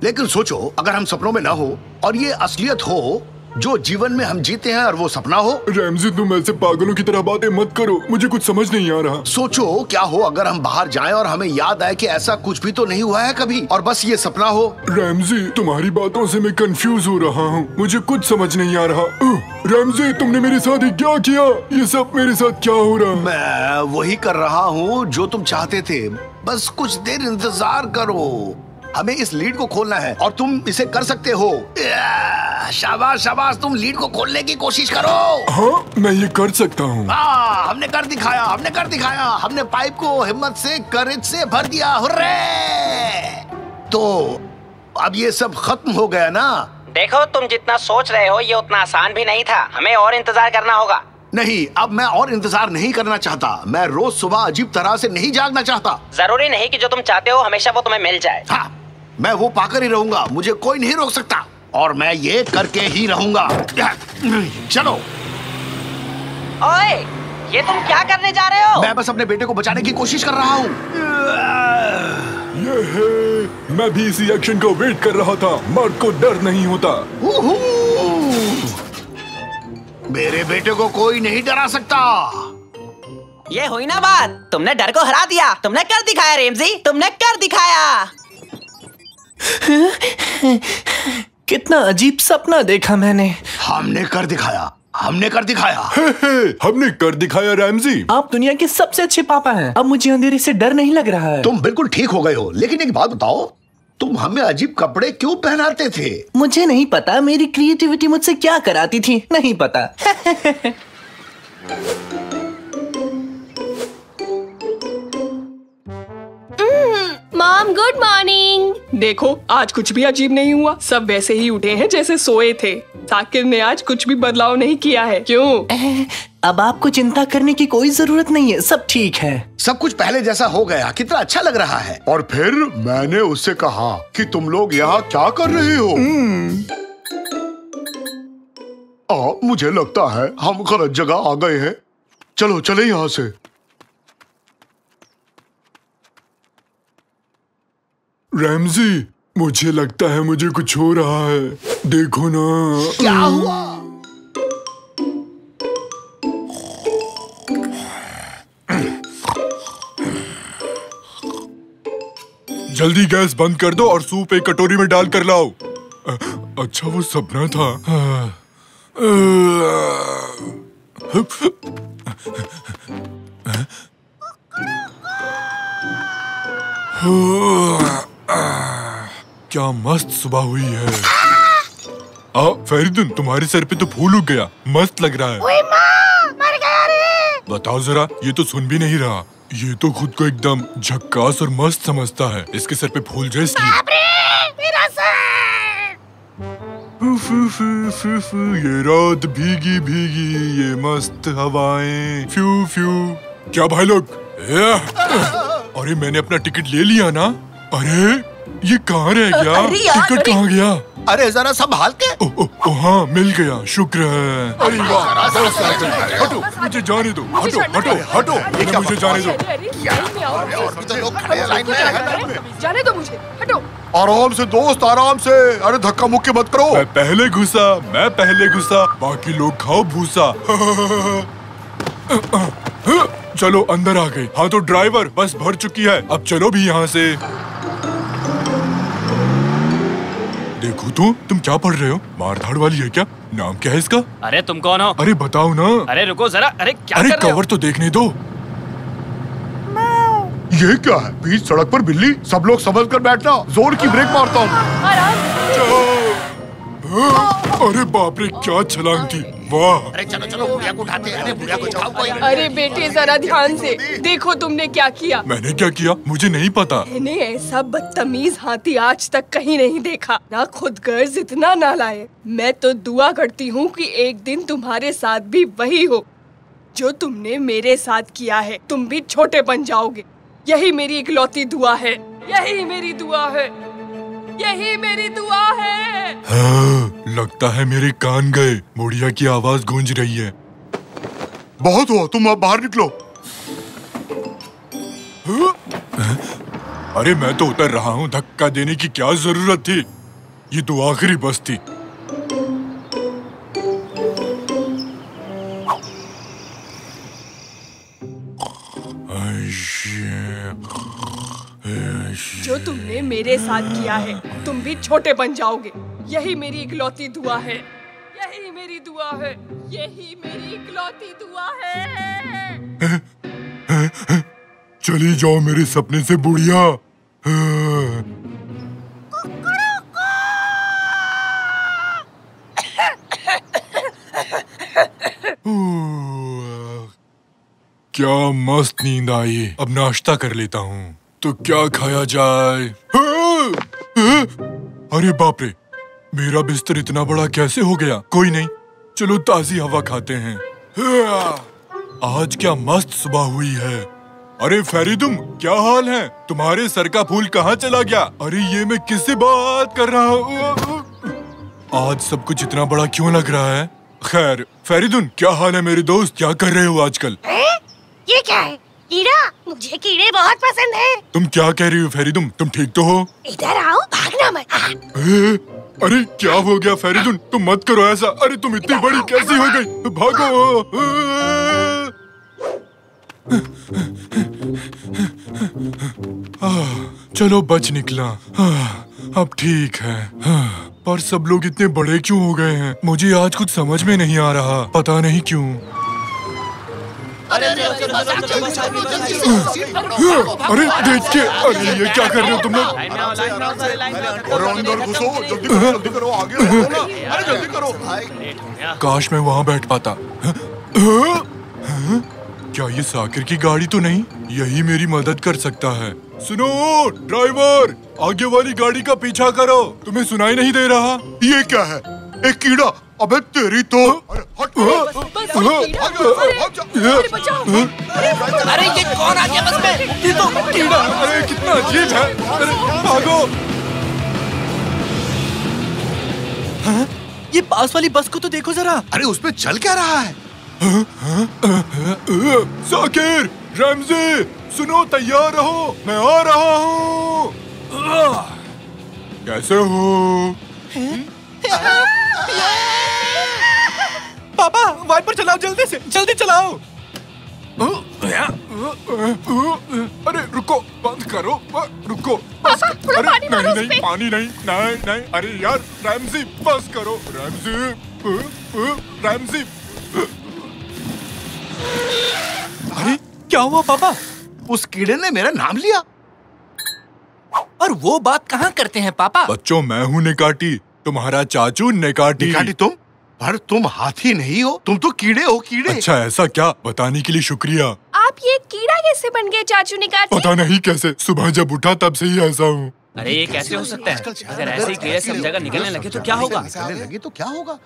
लेकिन सोचो, अगर हम सपनों में ना हो और ये असलियत हो, जो जीवन में हम जीते हैं, और वो सपना हो। रैमजी, तुम ऐसे पागलों की तरह बातें मत करो, मुझे कुछ समझ नहीं आ रहा। सोचो क्या हो अगर हम बाहर जाएं और हमें याद आए कि ऐसा कुछ भी तो नहीं हुआ है कभी, और बस ये सपना हो। रैमजी, तुम्हारी बातों से मैं कंफ्यूज हो रहा हूँ, मुझे कुछ समझ नहीं आ रहा। रैमजी, तुमने मेरे साथ ही क्या किया? ये सब मेरे साथ क्या हो रहा? मैं वही कर रहा हूँ जो तुम चाहते थे। बस कुछ देर इंतजार करो, हमें इस लीड को खोलना है और तुम इसे कर सकते हो। शाबाश शाबाश, तुम लीड को खोलने की कोशिश करो। हाँ, मैं ये कर सकता हूँ। हमने कर दिखाया, हमने कर दिखाया। हमने पाइप को हिम्मत से, करेज से भर दिया। हुर्रे! तो अब ये सब खत्म हो गया ना? देखो, तुम जितना सोच रहे हो ये उतना आसान भी नहीं था। हमें और इंतजार करना होगा। नहीं, अब मैं और इंतजार नहीं करना चाहता। मैं रोज सुबह अजीब तरह से नहीं जागना चाहता। जरूरी नहीं कि जो तुम चाहते हो हमेशा वो तुम्हें मिल जाए। हाँ, मैं वो पाकर ही रहूंगा, मुझे कोई नहीं रोक सकता, और मैं ये करके ही रहूंगा। चलो। ओए, ये तुम क्या करने जा रहे हो? मैं बस अपने बेटे को बचाने की कोशिश कर रहा हूँ। मैं भी इसी एक्शन का वेट कर रहा था। मर्द को डर नहीं होता। मेरे बेटे को कोई नहीं डरा सकता। ये हुई ना बात, तुमने डर को हरा दिया। तुमने कर दिखाया रैमजी, तुमने कर दिखाया। कितना अजीब सपना देखा मैंने। हमने कर दिखाया, हमने कर दिखाया। हमने कर दिखाया रैमजी। आप दुनिया के सबसे अच्छे पापा हैं। अब मुझे अंधेरे से डर नहीं लग रहा है। तुम बिल्कुल ठीक हो गए हो, लेकिन एक बात बताओ, तुम हमें अजीब कपड़े क्यों पहनाते थे? मुझे नहीं पता, मेरी क्रिएटिविटी मुझसे क्या कराती थी, नहीं पता। Mom, good morning. देखो, आज कुछ भी अजीब नहीं हुआ, सब वैसे ही उठे हैं जैसे सोए थे। साकिर ने आज कुछ भी बदलाव नहीं किया है। क्यों? अब आपको चिंता करने की कोई जरूरत नहीं है, सब ठीक है। सब कुछ पहले जैसा हो गया। कितना अच्छा लग रहा है। और फिर मैंने उससे कहा कि तुम लोग यहाँ क्या कर रहे हो? मुझे लगता है हम गलत जगह आ गए हैं। चलो चले यहाँ से। रैमजी, मुझे लगता है मुझे कुछ हो रहा है। देखो ना। क्या हुआ? जल्दी गैस बंद कर दो और सूप एक कटोरी में डाल कर लाओ। अच्छा, वो सपना था। क्या मस्त सुबह हुई है। फरीदुन, तुम्हारे सर पे तो फूल उग गया, मस्त लग रहा है। ओए माँ, मर गया रे। बताओ जरा, ये तो सुन भी नहीं रहा। ये तो खुद को एकदम झक्कास और मस्त समझता है। इसके सर पे फूल जैसे। मेरा सर। ये रात भीगी भीगी, ये मस्त हवाएं, फ्यू फ्यू। क्या भाई लोग? अरे मैंने अपना टिकट ले लिया ना। अरे ये कहाँ रह गया? टिकट कहाँ गया? अरे जरा संभाल के। हाँ मिल गया, शुक्र है। अरे वाह, हटो, मुझे जाने दो। हटो हटो हटो, मुझे जाने दो। और भी तो लोग खड़े हैं लाइन में। जाने दो मुझे, हटो। आराम से दोस्त, आराम से। अरे धक्का मुक्की मत करो। मैं पहले घुसा, बाकी लोग खाओ भूसा। चलो अंदर आ गए। हाँ तो ड्राइवर, बस भर चुकी है, अब चलो भी यहाँ से। देखो तो, तुम क्या पढ़ रहे हो? मारधाड़ वाली है क्या? नाम क्या है इसका? अरे तुम कौन हो? अरे बताओ ना। अरे रुको जरा, अरे क्या अरे कर रहे हो? कवर तो देखने दो। ये क्या है? बीच सड़क पर बिल्ली। सब लोग संभल कर बैठना, जोर की ब्रेक मारता हूँ। अरे बाप रे, क्या छलांग थी, वाह। अरे चलो चलो, बुढ़िया को उठाते हैं। अरे बुढ़िया को उठाओ कोई। अरे बेटे जरा ध्यान से देखो, तुमने क्या किया। मैंने क्या किया? मुझे नहीं पता। मैंने ऐसा बदतमीज हाथी आज तक कहीं नहीं देखा ना, खुद गर्ज इतना ना लाए। मैं तो दुआ करती हूँ कि एक दिन तुम्हारे साथ भी वही हो जो तुमने मेरे साथ किया है। तुम भी छोटे बन जाओगे, यही मेरी इकलौती दुआ है। यही मेरी दुआ है, यही मेरी दुआ है। हाँ, लगता है मेरे कान गए। बुढ़िया की आवाज गूंज रही है। बहुत हुआ, तुम अब बाहर निकलो। अरे मैं तो उतर रहा हूँ, धक्का देने की क्या जरूरत थी? ये तो आखिरी बस थी। जो तुमने मेरे साथ किया है, तुम भी छोटे बन जाओगे। यही मेरी इकलौती दुआ है, यही मेरी दुआ है, यही मेरी इकलौती दुआ है। चली जाओ मेरे सपने से बुढ़िया। क्या मस्त नींद आई। अब नाश्ता कर लेता हूँ। तो क्या खाया जाए? अरे बाप रे, मेरा बिस्तर इतना बड़ा कैसे हो गया? कोई नहीं, चलो ताजी हवा खाते हैं। आज क्या मस्त सुबह हुई है। अरे फेरिदुम, क्या हाल है? तुम्हारे सर का फूल कहाँ चला गया? अरे ये मैं किससे बात कर रहा हूँ? आज सब कुछ इतना बड़ा क्यों लग रहा है? खैर, फेरिदुन क्या हाल है मेरे दोस्त? क्या कर रहे हो आजकल? ये क्या है? कीड़ा? मुझे कीड़े बहुत पसंद है। तुम क्या कह रही हो फेरिदुन? तुम ठीक तो हो? इधर आओ, भागना मत। अरे क्या हो गया फेरिदुन? तुम मत करो ऐसा। अरे तुम इतनी बड़ी कैसी हो गई? भागो। चलो बच निकला। अब ठीक है। पर सब लोग इतने बड़े क्यों हो गए हैं? मुझे आज कुछ समझ में नहीं आ रहा, पता नहीं क्यों। अरे देख के, अरे ये क्या कर रहे हो तुम लोग? और अंदर घुसो, जल्दी करो, आगे बढ़ो ना। अरे जल्दी करो। काश मैं वहाँ बैठ पाता। क्या ये साकिर की गाड़ी तो नहीं? यही मेरी मदद कर सकता है। सुनो ड्राइवर, आगे वाली गाड़ी का पीछा करो। तुम्हें सुनाई नहीं दे रहा? ये क्या है? एक कीड़ा। अबे तेरी तो। अरे ये कौन आ गया बस में? ये तो कीड़ा। अरे कितना अजीब है। अरे भागो। हाँ? ये पास वाली बस को तो देखो जरा। अरे उसमें चल क्या रहा है? साकिर, रमज़ी, सुनो, तैयार रहो, मैं आ रहा हूँ। कैसे हो? पापा वाइपर चलाओ, जल्दी से, जल्दी चलाओ। अरे रुको, बंद करो, रुको। अरे नहीं, पानी नहीं। अरे यार रमज़ी, बस करो। रमज़ी। अरे क्या हुआ पापा? उस कीड़े ने मेरा नाम लिया। और वो बात कहाँ करते हैं पापा? बच्चों, मैं हूँ निकाटी, तुम्हारा चाचू निकाटी। निकाटी तुम? पर तुम हाथी नहीं हो, तुम तो कीड़े हो, कीड़े। अच्छा ऐसा क्या? बताने के लिए शुक्रिया। आप ये कीड़ा कैसे बन गए चाचू निकाटी? पता नहीं कैसे, सुबह जब उठा तब से ही ऐसा हूँ। अरे ये कैसे हो सकता है? अगर ऐसे ही कीड़े सब जगह निकलने लगे तो क्या होगा?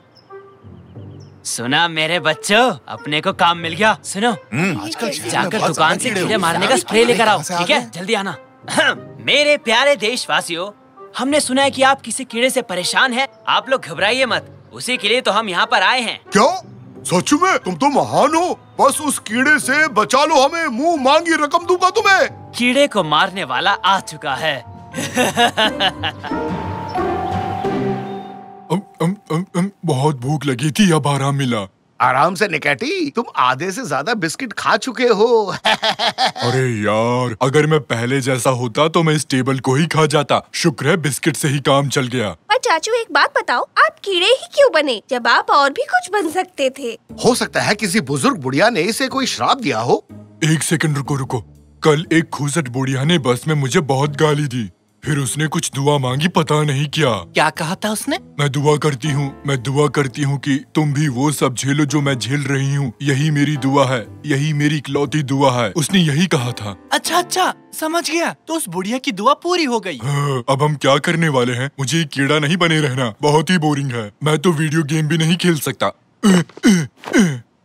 सुना मेरे बच्चों, अपने को काम मिल गया। सुनो, जाकर दुकान से कीड़े मारने का स्प्रे लेकर आओ, ठीक है? जल्दी आना। मेरे प्यारे देशवासियों, हमने सुना है कि आप किसी कीड़े से परेशान हैं। आप लोग घबराइए मत, उसी के लिए तो हम यहाँ पर आए हैं। क्या सच में? तुम तो महान हो। बस उस कीड़े से बचा लो हमें, मुंह मांगी रकम दूंगा तुम्हें। कीड़े को मारने वाला आ चुका है। बहुत भूख लगी थी, अब आराम मिला। आराम से निकैटी, तुम आधे से ज्यादा बिस्किट खा चुके हो। अरे यार, अगर मैं पहले जैसा होता तो मैं इस टेबल को ही खा जाता। शुक्र है बिस्किट से ही काम चल गया। पर चाचू एक बात बताओ, आप कीड़े ही क्यों बने जब आप और भी कुछ बन सकते थे? हो सकता है किसी बुजुर्ग बुढ़िया ने इसे कोई श्राप दिया हो। एक सेकंड रुको। कल एक खूसट बुढ़िया ने बस में मुझे बहुत गाली दी। फिर उसने कुछ दुआ मांगी, पता नहीं क्या कहा था उसने? मैं दुआ करती हूँ कि तुम भी वो सब झेलो जो मैं झेल रही हूँ। यही मेरी दुआ है, यही मेरी इकलौती दुआ है। उसने यही कहा था। अच्छा, समझ गया। तो उस बुढ़िया की दुआ पूरी हो गई। हाँ, अब हम क्या करने वाले हैं? मुझे कीड़ा नहीं बने रहना, बहुत ही बोरिंग है। मैं तो वीडियो गेम भी नहीं खेल सकता।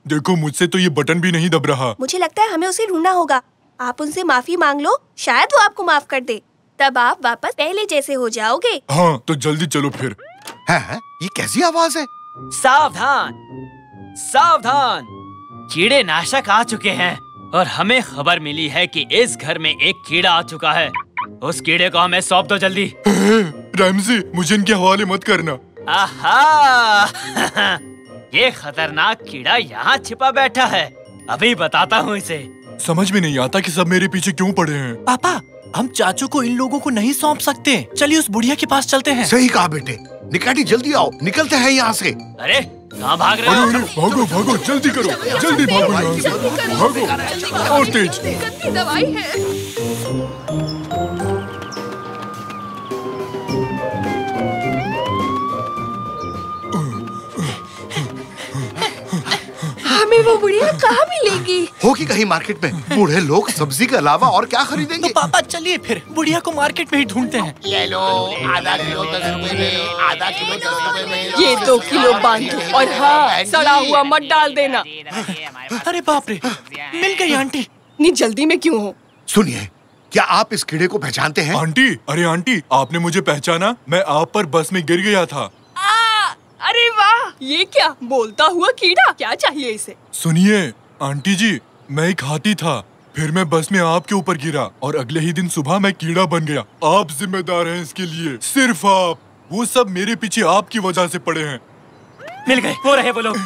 देखो, मुझसे तो ये बटन भी नहीं दब रहा। मुझे लगता है हमें उसे ढूंढना होगा। आप उनसे माफी मांग लो, शायद वो आपको माफ कर दे। तब आप वापस पहले जैसे हो जाओगे। हाँ, तो जल्दी चलो फिर। है? ये कैसी आवाज है? सावधान, कीड़े नाशक आ चुके हैं और हमें खबर मिली है कि इस घर में एक कीड़ा आ चुका है। उस कीड़े को हमें सौंप दो जल्दी। रैमजी, मुझे इनके हवाले मत करना। आहा, ये खतरनाक कीड़ा यहाँ छिपा बैठा है। अभी बताता हूँ इसे। समझ में नहीं आता कि सब मेरे पीछे क्यों पड़े हैं। पापा, हम चाचू को इन लोगों को नहीं सौंप सकते। चलिए उस बुढ़िया के पास चलते हैं। सही कहा बेटे। निकैटी जल्दी आओ, निकलते हैं यहाँ से। अरे कहाँ भाग रहे हो? भागो, जल्दी करो, जल्दी भागो यहाँ से। भागो और तेज। दवाई है। हमें वो बुढ़िया कहाँ मिलेगी? होगी कहीं मार्केट में। बूढ़े लोग सब्जी के अलावा और क्या खरीदेंगे? तो पापा चलिए फिर बुढ़िया को मार्केट में ही ढूंढते हैं। ले लो, आधा किलो 10 रुपए में, आधा किलो 10 रुपए में। ये 2 किलो बांधो और हाँ, सड़ा हुआ मत डाल देना। अरे बाप रे, मिल गई आंटी। इतनी जल्दी में क्यों हो? सुनिए, क्या आप इस कीड़े को पहचानते हैं? आंटी, अरे आंटी, आपने मुझे पहचाना? मैं आप पर बस में गिर गया था। अरे वाह, ये क्या बोलता हुआ कीड़ा? क्या चाहिए इसे? सुनिए आंटी जी, मैं एक हाथी था, फिर मैं बस में आपके ऊपर गिरा और अगले ही दिन सुबह मैं कीड़ा बन गया। आप जिम्मेदार हैं इसके लिए, सिर्फ आप। वो सब मेरे पीछे आपकी वजह से पड़े हैं। मिल गए, वो रहे वो लोग।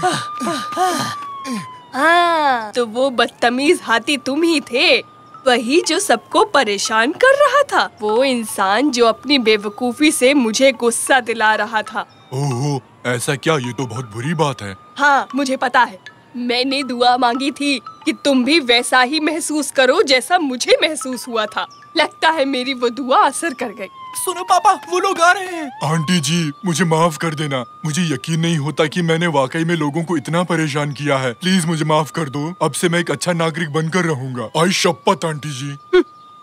हाँ, तो वो बदतमीज हाथी तुम ही थे, वही जो सबको परेशान कर रहा था। वो इंसान जो अपनी बेवकूफी से मुझे गुस्सा दिला रहा था। ओहो, ऐसा क्या? ये तो बहुत बुरी बात है। हाँ, मुझे पता है। मैंने दुआ मांगी थी कि तुम भी वैसा ही महसूस करो जैसा मुझे महसूस हुआ था। लगता है मेरी वो दुआ असर कर गई। सुनो पापा, वो लोग आ रहे हैं। आंटी जी, मुझे माफ कर देना। मुझे यकीन नहीं होता कि मैंने वाकई में लोगों को इतना परेशान किया है। प्लीज मुझे माफ कर दो। अब से मैं एक अच्छा नागरिक बनकर रहूंगा। आई शपथ आंटी जी।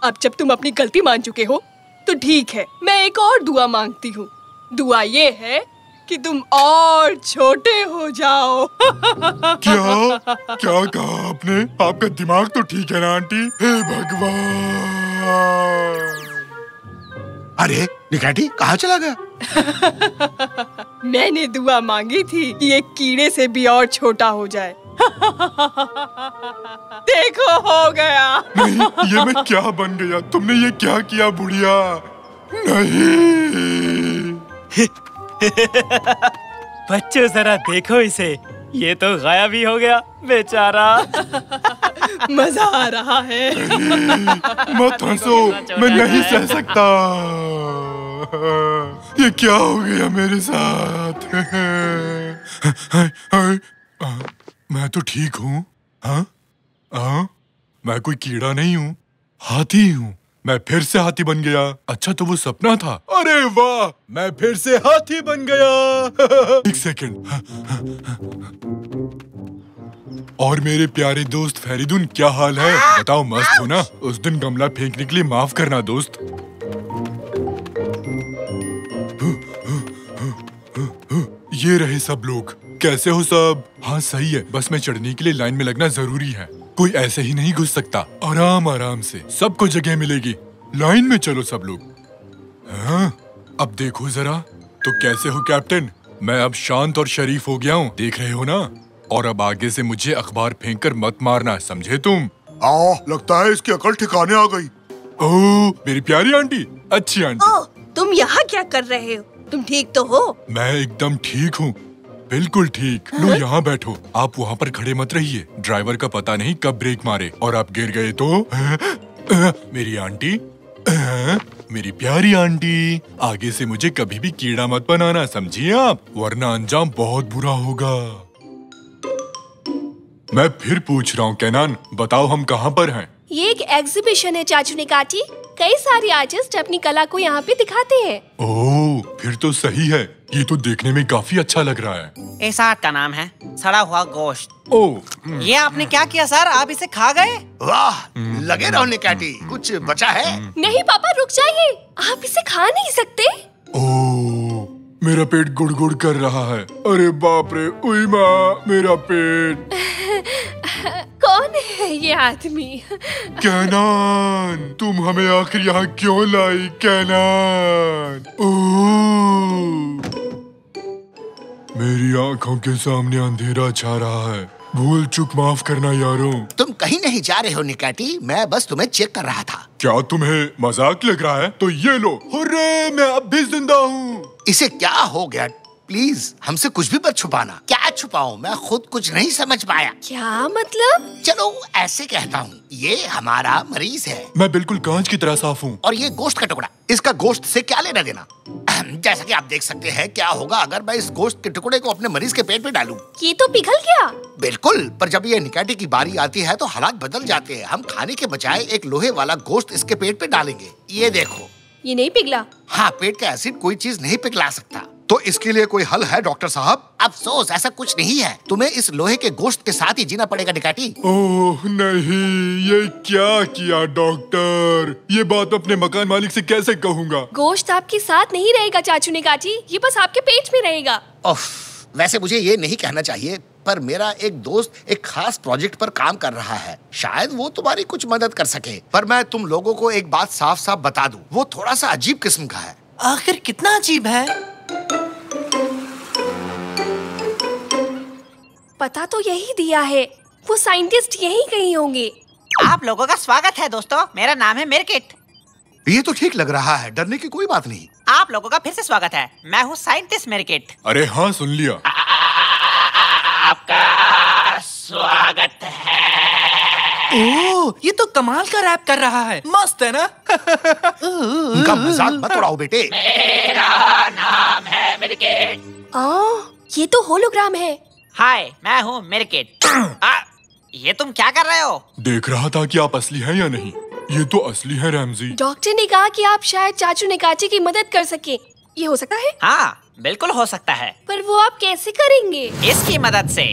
अब जब तुम अपनी गलती मान चुके हो तो ठीक है, मैं एक और दुआ मांगती हूँ। दुआ ये है कि तुम और छोटे हो जाओ। क्या कहा आपने? आपका दिमाग तो ठीक है ना आंटी? हे भगवान! अरे निकैटी कहाँ चला गया? मैंने दुआ मांगी थी कि एक कीड़े से भी और छोटा हो जाए। देखो, हो गया। नहीं, ये मैं क्या बन गया? तुमने ये क्या किया बुढ़िया? नहीं। बच्चों जरा देखो इसे, ये तो गायब ही हो गया बेचारा। मजा आ रहा है। मत हंसो, मैं नहीं सह सकता। ये क्या हो गया मेरे साथ? मैं तो ठीक हूँ। हाँ, मैं कोई कीड़ा नहीं हूँ, हाथी हूँ। मैं फिर से हाथी बन गया। अच्छा, तो वो सपना था। अरे वाह, मैं फिर से हाथी बन गया। एक सेकंड। और मेरे प्यारे दोस्त फरीदुन, क्या हाल है? बताओ, मस्त हो ना? उस दिन गमला फेंकने के लिए माफ करना दोस्त। ये रहे सब लोग। कैसे हो सब? हाँ सही है, बस मैं चढ़ने के लिए लाइन में लगना जरूरी है। कोई ऐसे ही नहीं घुस सकता। आराम आराम से सबको जगह मिलेगी। लाइन में चलो सब लोग। हाँ, अब देखो जरा। तो कैसे हो कैप्टन? मैं अब शांत और शरीफ हो गया हूँ, देख रहे हो ना? और अब आगे से मुझे अखबार फेंककर मत मारना, समझे तुम? लगता है इसकी अकल ठिकाने आ गई। ओह, मेरी प्यारी आंटी, अच्छी आंटी। ओह, तुम यहाँ क्या कर रहे हो? तुम ठीक तो हो? मैं एकदम ठीक हूँ, बिल्कुल ठीक। लो यहाँ बैठो। आप वहाँ पर खड़े मत रहिए, ड्राइवर का पता नहीं कब ब्रेक मारे और आप गिर गए तो। मेरी आंटी, मेरी प्यारी आंटी, आगे से मुझे कभी भी कीड़ा मत बनाना, समझिए आप, वरना अंजाम बहुत बुरा होगा। मैं फिर पूछ रहा हूँ केनान, बताओ हम कहाँ पर हैं? ये एक एग्जीबिशन है चाचू निकाटी। कई सारे आर्टिस्ट अपनी कला को यहाँ पे दिखाते हैं। ओह, फिर तो सही है। ये तो देखने में काफी अच्छा लग रहा है। इस आर्ट का नाम है सड़ा हुआ गोश्त। ओह, ये आपने क्या किया सर? आप इसे खा गए? वाह, लगे रहो निकाटी। कुछ बचा है? नहीं पापा, रुक जाइए, आप इसे खा नहीं सकते। ओह, मेरा पेट गुड़गुड़ कर रहा है। अरे बाप रे, उई माँ, मेरा पेट। कौन है ये आदमी? केनान, तुम हमें आखिर यहाँ क्यों लाई केनान? ओह, मेरी आंखों के सामने अंधेरा छा रहा है। भूल चूक माफ करना यारों। तुम कहीं नहीं जा रहे हो निकाटी, मैं बस तुम्हें चेक कर रहा था। क्या तुम्हें मजाक लग रहा है? तो ये लो, हुर्रे, मैं अब भी जिंदा हूँ। इसे क्या हो गया? प्लीज हमसे कुछ भी मत छुपाना। क्या छुपाऊं? मैं खुद कुछ नहीं समझ पाया। क्या मतलब? चलो ऐसे कहता हूँ, ये हमारा मरीज है। मैं बिल्कुल कांच की तरह साफ हूँ। और ये गोश्त का टुकड़ा, इसका गोश्त से क्या लेना देना? जैसा कि आप देख सकते हैं, क्या होगा अगर मैं इस गोश्त के टुकड़े को अपने मरीज के पेट में डालूं? ये तो पिघल गया। बिल्कुल, पर जब ये निकाटी की बारी आती है तो हालात बदल जाते हैं। हम खाने के बजाय एक लोहे वाला गोश्त इसके पेट पे डालेंगे। ये देखो। ये नहीं पिघला? हाँ, पेट का एसिड कोई चीज नहीं पिघला सकता। तो इसके लिए कोई हल है डॉक्टर साहब? अफसोस, ऐसा कुछ नहीं है। तुम्हें इस लोहे के गोश्त के साथ ही जीना पड़ेगा निकाटी। ओह नहीं, ये क्या किया डॉक्टर? ये बात अपने मकान मालिक से कैसे कहूँगा? गोश्त आपके साथ नहीं रहेगा चाचू निकाटी, ये बस आपके पेट में रहेगा। वैसे मुझे ये नहीं कहना चाहिए, पर मेरा एक दोस्त एक खास प्रोजेक्ट पर काम कर रहा है। शायद वो तुम्हारी कुछ मदद कर सके। पर मैं तुम लोगों को एक बात साफ साफ बता दूं, वो थोड़ा सा अजीब किस्म का है। आखिर कितना अजीब है? पता तो यही दिया है, वो साइंटिस्ट यही कहीं होंगे। आप लोगों का स्वागत है दोस्तों, मेरा नाम है मिरकिट। ये तो ठीक लग रहा है, डरने की कोई बात नहीं। आप लोगों का फिर से स्वागत है, मैं हूँ साइंटिस्ट मिरकिट। अरे हाँ, सुन लिया। आपका स्वागत है। ओह, ये तो कमाल का रैप कर रहा है, मस्त है ना? उनका मजाक मत उड़ाओ बेटे। मेरा नाम है मिरकिट। ये तो होलोग्राम है। हाय, मैं हूँ मिरकिट। ये तुम क्या कर रहे हो? देख रहा था कि आप असली हैं या नहीं। ये तो असली है रैमजी। डॉक्टर ने कहा कि आप शायद चाचू निकाटी की मदद कर सके। ये हो सकता है? हाँ, बिल्कुल हो सकता है। पर वो आप कैसे करेंगे? इसकी मदद से।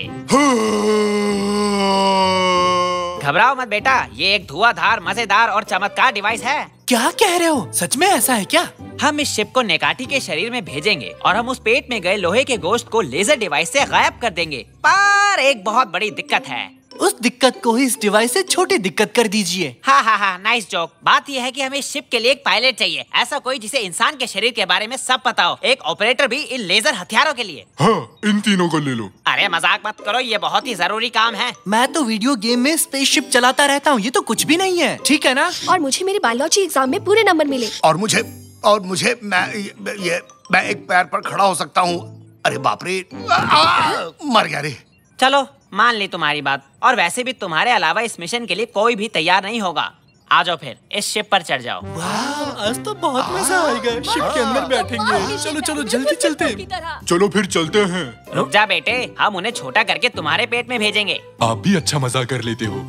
घबराओ मत बेटा, ये एक धुआंधार, मजेदार और चमत्कार डिवाइस है। क्या कह रहे हो? सच में ऐसा है क्या? हम इस शिप को निकाटी के शरीर में भेजेंगे और हम उस पेट में गए लोहे के गोश्त को लेजर डिवाइस से गायब कर देंगे। पर एक बहुत बड़ी दिक्कत है। उस दिक्कत को ही इस डिवाइस से छोटी दिक्कत कर दीजिए। हाँ, नाइस जोक। बात यह है कि हमें शिप के लिए एक पायलट चाहिए, ऐसा कोई जिसे इंसान के शरीर के बारे में सब पता हो। एक ऑपरेटर भी इन लेजर हथियारों के लिए। हाँ, इन तीनों को ले लो। अरे मजाक मत करो, ये बहुत ही जरूरी काम है। मैं तो वीडियो गेम में स्पेसशिप चलाता रहता हूँ, ये तो कुछ भी नहीं है, ठीक है ना? और मुझे मेरे बायोलॉजी एग्जाम में पूरे नंबर मिले। और मुझे मैं एक पैर पर खड़ा हो सकता हूँ। अरे बाप रे, मर गया रे। चलो, मान ली तुम्हारी बात। और वैसे भी तुम्हारे अलावा इस मिशन के लिए कोई भी तैयार नहीं होगा। आ जाओ फिर, इस शिप पर चढ़ जाओ। वाह, आज तो बहुत मजा आएगा। शिप के अंदर बैठेंगे। चलो जल्दी चलते हैं। चलो फिर चलते हैं। रुक जा बेटे, हम उन्हें छोटा करके तुम्हारे पेट में भेजेंगे। आप भी अच्छा मजा कर लेते हो।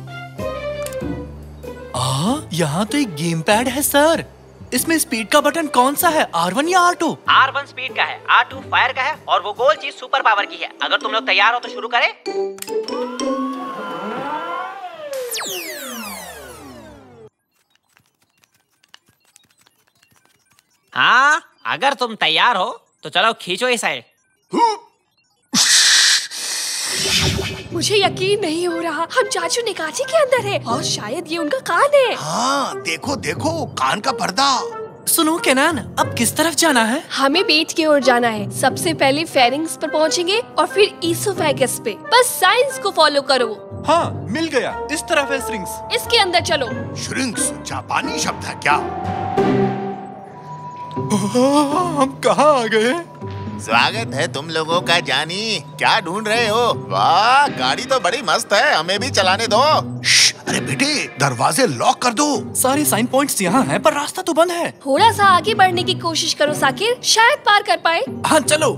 यहाँ तो एक गेम पैड है सर। इसमें स्पीड का बटन कौन सा है, R1 या R2? R1 स्पीड का है, R2 फायर का है और वो गोल चीज सुपर पावर की है। अगर तुम लोग तैयार हो तो शुरू करें। हाँ, अगर तुम तैयार हो तो चलो खींचो इस साइड। मुझे यकीन नहीं हो रहा, हम चाचू निकाची के अंदर है और शायद ये उनका कान है। हाँ देखो देखो, कान का पर्दा। सुनो केनान, अब किस तरफ जाना है? हमें पेट की ओर जाना है। सबसे पहले फेरिंग्स पर पहुंचेंगे और फिर ईसोफेगस पे। बस साइंस को फॉलो करो। हाँ मिल गया, इस तरफ है श्रिंक्स। इसके अंदर चलो। श्रिंक्स जापानी शब्द है क्या? हम कहाँ आ गए? स्वागत है तुम लोगों का जानी। क्या ढूंढ रहे हो? वाह, गाड़ी तो बड़ी मस्त है, हमें भी चलाने दो। अरे बेटे, दरवाजे लॉक कर दो। सारे साइन पॉइंट्स यहाँ हैं, पर रास्ता तो बंद है। थोड़ा सा आगे बढ़ने की कोशिश करो साकिर, शायद पार कर पाए। हाँ चलो।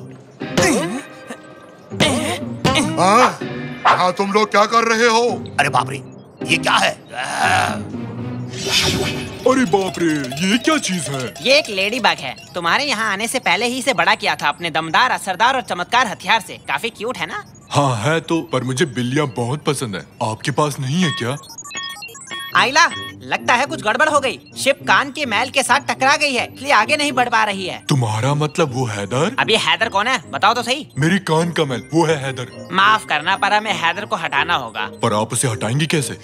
हाँ तुम लोग क्या कर रहे हो? अरे बाप रे, ये क्या है? अरे बाप रे, ये क्या चीज है? ये एक लेडी बग है। तुम्हारे यहाँ आने से पहले ही इसे बड़ा किया था अपने दमदार, असरदार और चमत्कार हथियार से। काफी क्यूट है ना? हाँ है तो, पर मुझे बिल्लियाँ बहुत पसंद है। आपके पास नहीं है क्या? आइला, लगता है कुछ गड़बड़ हो गई। शिप कान के मैल के साथ टकरा गई है, इसलिए आगे नहीं बढ़ पा रही है। तुम्हारा मतलब वो हैदर? अब ये हैदर कौन है, बताओ तो सही। मेरी कान का मैल, वो है हैदर। माफ करना, पर हमें हैदर को हटाना होगा। पर आप उसे हटाएंगी कैसे?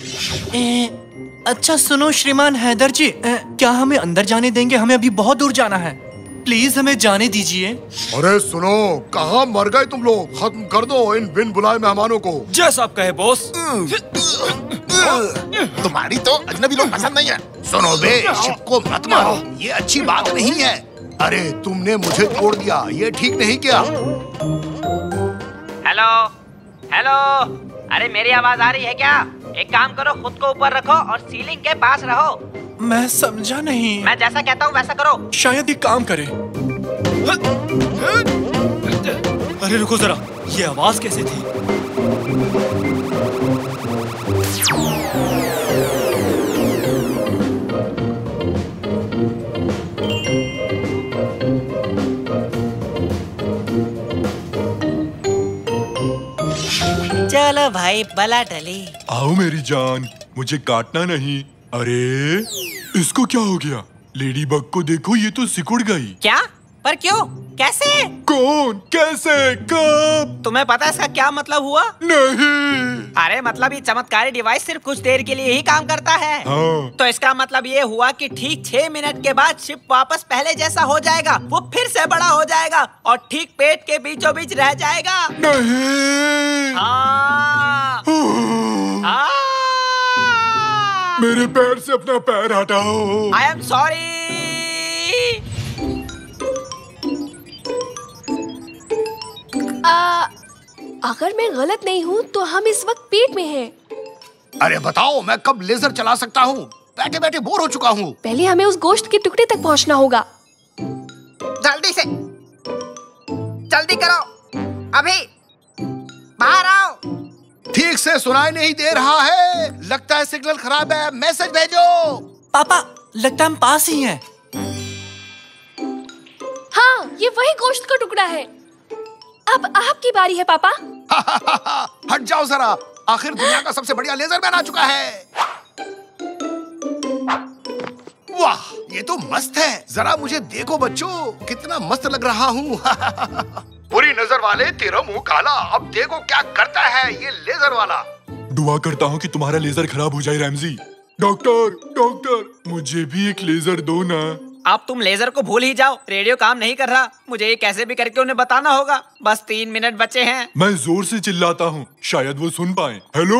अच्छा सुनो श्रीमान हैदर जी, क्या हमें अंदर जाने देंगे? हमें अभी बहुत दूर जाना है, प्लीज हमें जाने दीजिए। अरे सुनो, कहाँ मर गए तुम लोग? खत्म कर दो इन बिन बुलाए मेहमानों को। जैसा आप कहे बॉस। तुम्हारी तो अजनबी लोग पसंद नहीं है। सुनो बे, शिप को मत मारो, ये अच्छी बात नहीं है। अरे तुमने मुझे तोड़ दिया, ये ठीक नहीं किया। हेलो हेलो, अरे मेरी आवाज आ रही है क्या? एक काम करो, खुद को ऊपर रखो और सीलिंग के पास रहो। मैं समझा नहीं। मैं जैसा कहता हूँ वैसा करो। शायद ये काम करे। अरे रुको जरा, ये आवाज कैसे थी? चलो भाई, बला टली। आओ मेरी जान, मुझे काटना नहीं। अरे इसको क्या हो गया? लेडी बग को देखो, ये तो सिकुड़ गई। क्या? पर क्यों? कैसे? कौन? कैसे? कब? तुम्हें पता है इसका क्या मतलब हुआ? नहीं। अरे मतलब ये चमत्कारी डिवाइस सिर्फ कुछ देर के लिए ही काम करता है। हाँ। तो इसका मतलब ये हुआ कि ठीक 6 मिनट के बाद शिप वापस पहले जैसा हो जाएगा। वो फिर से बड़ा हो जाएगा और ठीक पेट के बीचों बीच रह जाएगा। नहीं। हाँ। हाँ। मेरे पैर से अपना पैर हटाओ। I am sorry. अगर मैं गलत नहीं हूँ तो हम इस वक्त पेट में हैं। अरे बताओ, मैं कब लेजर चला सकता हूँ? बैठे बैठे बोर हो चुका हूँ। पहले हमें उस गोश्त के टुकड़े तक पहुँचना होगा। जल्दी से, जल्दी करो, अभी बाहर आओ। ठीक से सुनाई नहीं दे रहा है, लगता है सिग्नल खराब है। मैसेज भेजो। पापा, लगता है हम पास ही हैं। हाँ, ये वही गोश्त का टुकड़ा है। अब आपकी बारी है पापा। हट जाओ जरा, आखिर दुनिया का सबसे बढ़िया लेजर मैन आ चुका है। वाह, ये तो मस्त है। जरा मुझे देखो बच्चों, कितना मस्त लग रहा हूँ। बुरी नजर वाले, तेरा मुंह काला। अब देखो क्या करता है ये लेजर वाला। दुआ करता हूँ कि तुम्हारा लेजर खराब हो जाए रैमजी। डॉक्टर, डॉक्टर, मुझे भी एक लेजर दो ना। अब तुम लेजर को भूल ही जाओ, रेडियो काम नहीं कर रहा। मुझे ये कैसे भी करके उन्हें बताना होगा। बस 3 मिनट बचे हैं। मैं जोर से चिल्लाता हूँ, शायद वो सुन पाए। हेलो।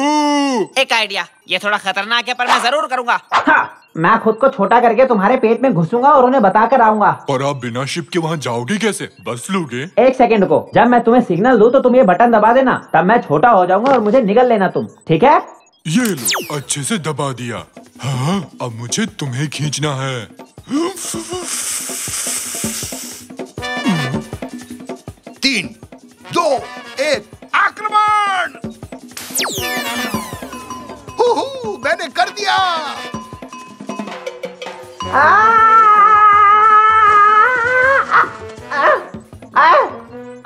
एक आइडिया, ये थोड़ा खतरनाक है पर मैं जरूर करूँगा। हाँ, मैं खुद को छोटा करके तुम्हारे पेट में घुसूंगा और उन्हें बता कर आऊंगा। और आप बिना शिप के वहाँ जाओगे कैसे? बस लोगे? 1 सेकंड को, जब मैं तुम्हें सिग्नल दूं तो तुम ये बटन दबा देना, तब मैं छोटा हो जाऊंगा और मुझे निगल लेना तुम, ठीक है? ये लो, अच्छे से दबा दिया। हाँ, अब मुझे तुम्हें खींचना है। 3, 2, 1, आक्रमण! मैंने कर दिया।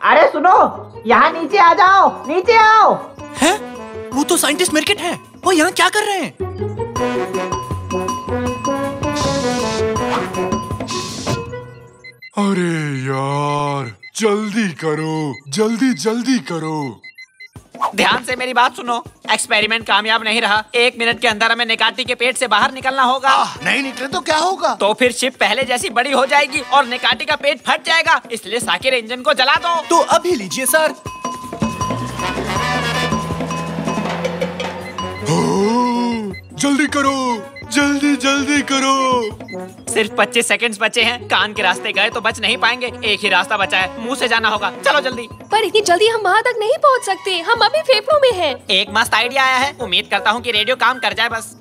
अरे सुनो, यहाँ नीचे आ जाओ, नीचे आओ। हैं? वो तो साइंटिस्ट मिर्किट है। वो यहाँ क्या कर रहे हैं? अरे यार, जल्दी करो, जल्दी जल्दी करो। ध्यान से मेरी बात सुनो। एक्सपेरिमेंट कामयाब नहीं रहा। 1 मिनट के अंदर हमें निकाटी के पेट से बाहर निकलना होगा। नहीं निकले तो क्या होगा? तो फिर शिप पहले जैसी बड़ी हो जाएगी और निकाटी का पेट फट जाएगा। इसलिए साकिर इंजन को जला दो। तो अभी लीजिए सर। जल्दी करो, जल्दी जल्दी करो। सिर्फ 25 सेकंड्स बचे हैं। कान के रास्ते गए तो बच नहीं पाएंगे। एक ही रास्ता बचा है, मुंह से जाना होगा। चलो जल्दी। पर इतनी जल्दी हम वहाँ तक नहीं पहुँच सकते। हम अभी फेफड़ों में हैं। एक मस्त आइडिया आया है। उम्मीद करता हूँ कि रेडियो काम कर जाए बस।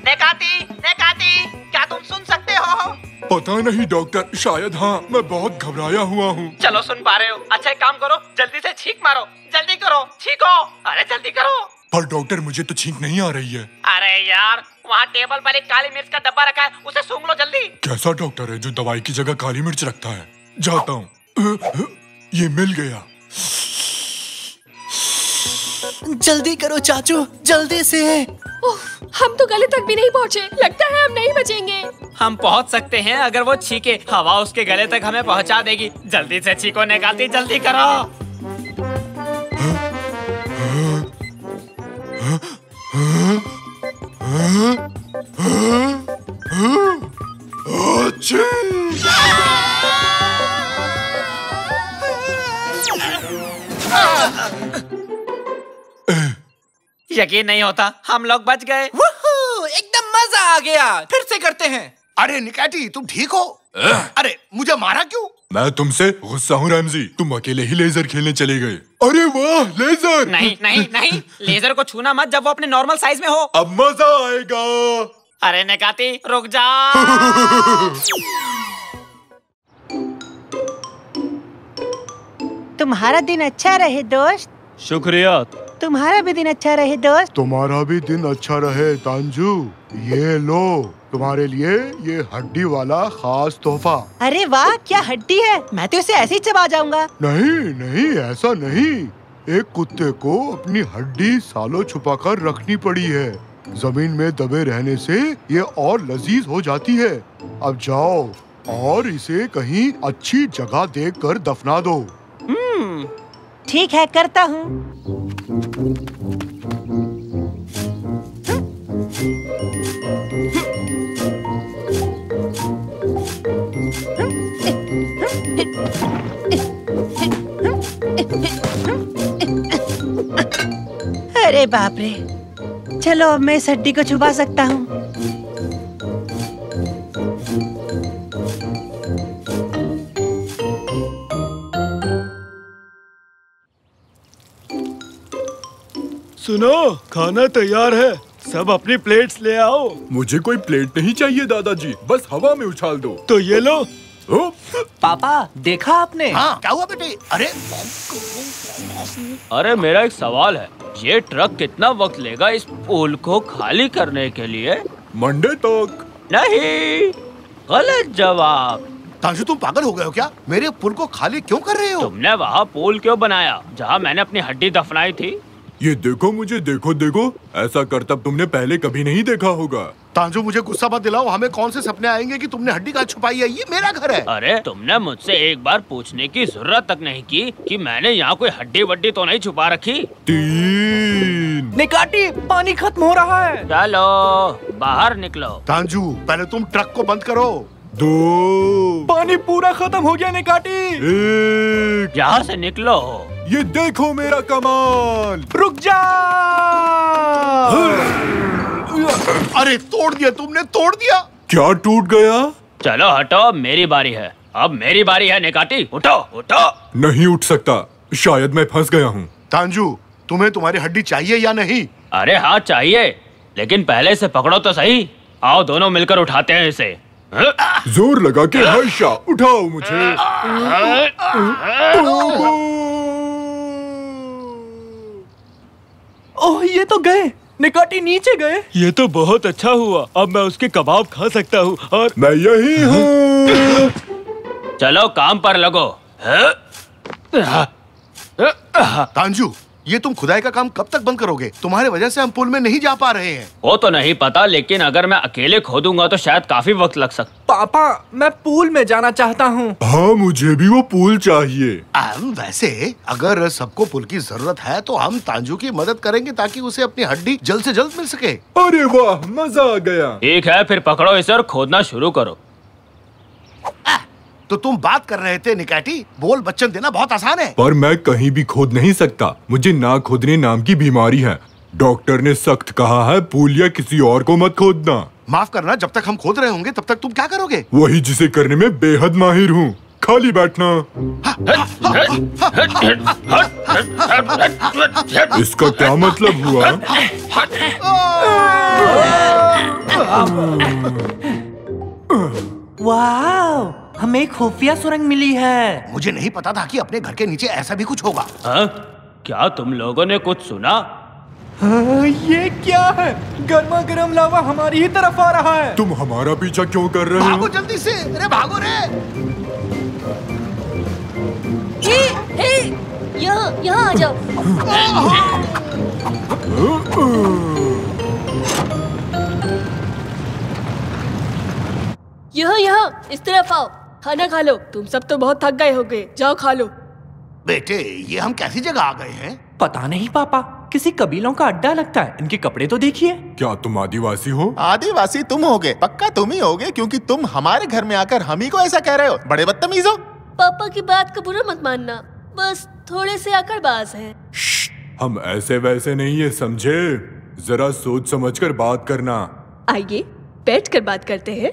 नेकाती, नेकाती, क्या तुम सुन सकते हो? पता नहीं डॉक्टर, शायद हाँ। मैं बहुत घबराया हुआ हूँ। चलो सुन पा रहे हो। अच्छा एक काम करो, जल्दी से छींक मारो। जल्दी करो, छींको। अरे जल्दी करो। पर डॉक्टर मुझे तो छींक नहीं आ रही है। अरे यार, वहाँ टेबल पर एक काली मिर्च का डब्बा रखा है, उसे सूंघ लो जल्दी। कैसा डॉक्टर है जो दवाई की जगह काली मिर्च रखता है? जाता हूँ। ये मिल गया। जल्दी करो चाचू, जल्दी से। हम तो गले तक भी नहीं पहुँचे। लगता है हम नहीं बचेंगे। हम पहुँच सकते हैं अगर वो छींके। हवा उसके गले तक हमें पहुँचा देगी। जल्दी से छींको नेकाती, जल्दी करो। यकीन नहीं होता, हम लोग बच गए। एकदम मजा आ गया। फिर से करते हैं। अरे निकाटी, तुम ठीक हो? अरे मुझे मारा क्यों? मैं तुमसे गुस्सा हूँ रैमजी। तुम अकेले ही लेजर खेलने चले गए। अरे वाह, लेजर। नहीं नहीं नहीं, लेजर को छूना मत जब वो अपने नॉर्मल साइज में हो। अब मजा आएगा। अरे नेकाती, रुक जा। तुम्हारा दिन अच्छा रहे दोस्त। शुक्रिया। तुम्हारा भी दिन अच्छा रहे दोस्त। तुम्हारा भी दिन अच्छा रहे तांजू। ये लो तुम्हारे लिए ये हड्डी वाला खास तोहफा। अरे वाह, क्या हड्डी है। मैं तो इसे ऐसे ही चबा जाऊंगा। नहीं नहीं, ऐसा नहीं। एक कुत्ते को अपनी हड्डी सालों छुपाकर रखनी पड़ी है। जमीन में दबे रहने से ये और लजीज हो जाती है। अब जाओ और इसे कहीं अच्छी जगह देखकर दफना दो। ठीक है, करता हूँ। अरे बाप रे। चलो अब मैं इस हड्डी को छुपा सकता हूँ। सुनो, खाना तैयार है। सब अपनी प्लेट्स ले आओ। मुझे कोई प्लेट नहीं चाहिए दादाजी, बस हवा में उछाल दो। तो ये लो। पापा, देखा आपने? हाँ, क्या हुआ बेटे? अरे मेरा एक सवाल है, ये ट्रक कितना वक्त लेगा इस पुल को खाली करने के लिए? मंडे तक। नहीं, गलत जवाब। तांजू, तुम पागल हो गए हो क्या? मेरे पुल को खाली क्यों कर रहे हो? तुमने वहाँ पुल क्यों बनाया जहाँ मैंने अपनी हड्डी दफनाई थी? ये देखो मुझे, देखो देखो। ऐसा करतब तुमने पहले कभी नहीं देखा होगा। तांजू, मुझे गुस्सा मत दिलाओ। हमें कौन से सपने आएंगे कि तुमने हड्डी कहाँ छुपाई है? ये मेरा घर है। अरे तुमने मुझसे एक बार पूछने की जरूरत तक नहीं की कि मैंने यहाँ कोई हड्डी वड्डी तो नहीं छुपा रखी। 3। निकाटी, पानी खत्म हो रहा है। चलो बाहर निकलो। तांजू, पहले तुम ट्रक को बंद करो। 2। पानी पूरा खत्म हो गया निकाटी। 1। यहाँ से निकलो। ये देखो मेरा कमाल। रुक जा। अरे तोड़ दिया तुमने, तोड़ दिया। क्या टूट गया? चलो हटो, अब मेरी बारी है। अब मेरी बारी है निकाटी, उठो उठो। नहीं उठ सकता, शायद मैं फंस गया हूँ। तांजू, तुम्हें तुम्हारी हड्डी चाहिए या नहीं? अरे हाँ चाहिए, लेकिन पहले से पकड़ो तो सही। आओ दोनों मिलकर उठाते हैं इसे। जोर लगा के हर्षा, उठाओ मुझे। ओह, ये तो गए। निकाटी नीचे गए। ये तो बहुत अच्छा हुआ। अब मैं उसके कबाब खा सकता हूँ। और मैं यही हूँ। चलो काम पर लगो। तांजू, ये तुम खुदाई का काम कब तक बंद करोगे? तुम्हारे वजह से हम पुल में नहीं जा पा रहे हैं। वो तो नहीं पता, लेकिन अगर मैं अकेले खोदूंगा तो शायद काफी वक्त लग सकता। पापा, मैं पूल में जाना चाहता हूँ। हाँ, मुझे भी वो पूल चाहिए। वैसे अगर सबको पुल की जरूरत है तो हम तांजू की मदद करेंगे ताकि उसे अपनी हड्डी जल्द से जल्द मिल सके। अरे वाह, मजा आ गया। ठीक है, फिर पकड़ो इसे और खोदना शुरू करो। तो तुम बात कर रहे थे निकैटी, बोल बच्चन देना बहुत आसान है। पर मैं कहीं भी खोद नहीं सकता, मुझे ना खोदने नाम की बीमारी है। डॉक्टर ने सख्त कहा है पूल या किसी और को मत खोदना। माफ करना, जब तक हम खोद रहे होंगे तब तक तुम क्या करोगे? वही जिसे करने में बेहद माहिर हूँ, खाली बैठना। इसका क्या मतलब हुआ? वाह, हमें खुफिया सुरंग मिली है। मुझे नहीं पता था कि अपने घर के नीचे ऐसा भी कुछ होगा। क्या तुम लोगों ने कुछ सुना? ये क्या है? गर्मा गर्म लावा हमारी ही तरफ आ रहा है। तुम हमारा पीछा क्यों कर रहे हो? भागो जल्दी से, अरे भागो रे। यहाँ आ जाओ। यहाँ इस तरफ आओ, खाना खा लो। तुम सब तो बहुत थक गए होगे, जाओ खा लो। बेटे, ये हम कैसी जगह आ गए हैं? पता नहीं पापा, किसी कबीलों का अड्डा लगता है। इनके कपड़े तो देखिए। क्या तुम आदिवासी हो? आदिवासी तुम होगे, पक्का तुम ही होगे, क्योंकि तुम हमारे घर में आकर हम ही को ऐसा कह रहे हो। बड़े बदतमीज हो। पापा की बात का बुरा मत मानना, बस थोड़े से अकड़बाज हैं। हम ऐसे वैसे नहीं है, समझे? जरा सोच समझकर बात करना। आइए बैठकर बात करते हैं।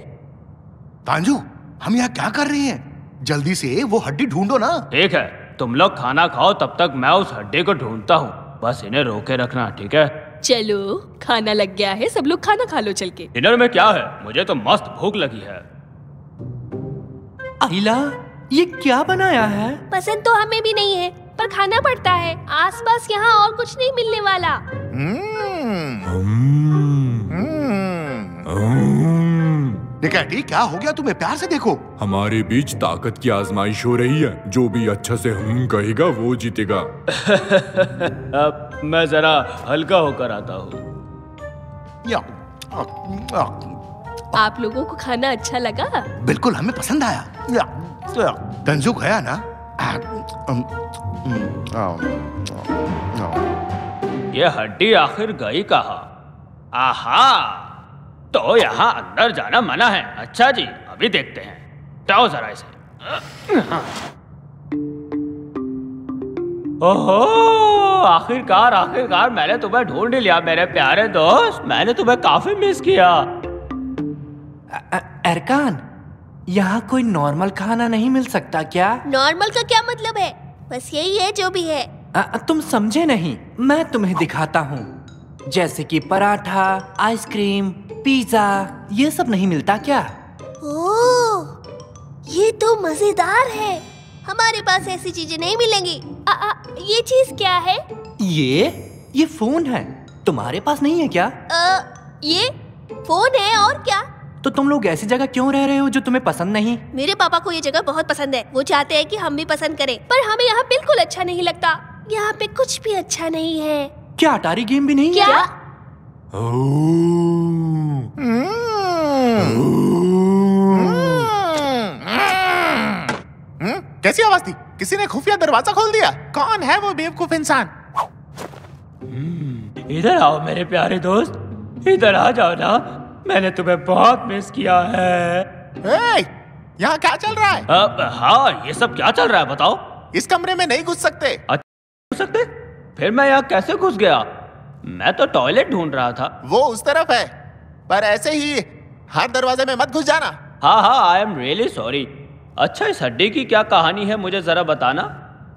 तांजू, हम यहाँ क्या कर रहे हैं? जल्दी से वो हड्डी ढूंढो ना। ठीक है, तुम लोग खाना खाओ, तब तक मैं उस हड्डी को ढूंढता हूँ। बस इन्हें रोके रखना, ठीक है? चलो, खाना लग गया है, सब लोग खाना खा लो चल के। डिनर में क्या है? मुझे तो मस्त भूख लगी है। आइला, ये क्या बनाया है? पसंद तो हमें भी नहीं है, पर खाना पड़ता है। आसपास यहाँ और कुछ नहीं मिलने वाला। निकैटी, क्या हो गया तुम्हें? प्यार से देखो। हमारे बीच ताकत की आजमाइश हो रही है। जो भी अच्छा से कहेगा वो जीतेगा। अब मैं जरा हल्का होकर आता हूँ। आप लोगों को खाना अच्छा लगा? बिल्कुल, हमें पसंद आया। तंजू गया ना? ये हड्डी आखिर गई कहाँ? आहा, तो यहाँ अंदर जाना मना है। अच्छा जी, अभी देखते हैं। जाओ जरा इसे। ओहो, आखिरकार मैंने तुम्हें ढूंढ लिया मेरे प्यारे दोस्त। मैंने तुम्हें काफी मिस किया। एरकान, यहाँ कोई नॉर्मल खाना नहीं मिल सकता क्या? नॉर्मल का क्या मतलब है? बस यही है जो भी है। तुम समझे नहीं, मैं तुम्हें दिखाता हूँ। जैसे कि पराठा, आइसक्रीम, पिज्जा, ये सब नहीं मिलता क्या? ओह, ये तो मजेदार है। हमारे पास ऐसी चीजें नहीं मिलेंगी। ये चीज क्या है? ये फोन है। तुम्हारे पास नहीं है क्या? ये फोन है और क्या? तो तुम लोग ऐसी जगह क्यों रह रहे हो जो तुम्हें पसंद नहीं? मेरे पापा को ये जगह बहुत पसंद है। वो चाहते हैं कि हम भी पसंद करें, पर हमें यहाँ बिल्कुल अच्छा नहीं लगता। यहाँ पे कुछ भी अच्छा नहीं है। क्या अटारी गेम भी नहीं क्या? है? कैसी आवाज थी? किसी ने खुफिया दरवाजा खोल दिया। कौन है वो बेवकूफ इंसान? इधर आओ मेरे प्यारे दोस्त, इधर आ जाओ ना। मैंने तुम्हें बहुत मिस किया है। यहाँ क्या चल रहा है? हाँ, ये सब क्या चल रहा है बताओ? इस कमरे में नहीं घुस सकते। घुस सकते? फिर मैं यहाँ कैसे घुस गया? मैं तो टॉयलेट ढूंढ रहा था। वो उस तरफ है, पर ऐसे ही हर दरवाजे में मत घुस जाना। हाँ, आई एम रियली सॉरी। अच्छा, इस हड्डी की क्या कहानी है, मुझे जरा बताना।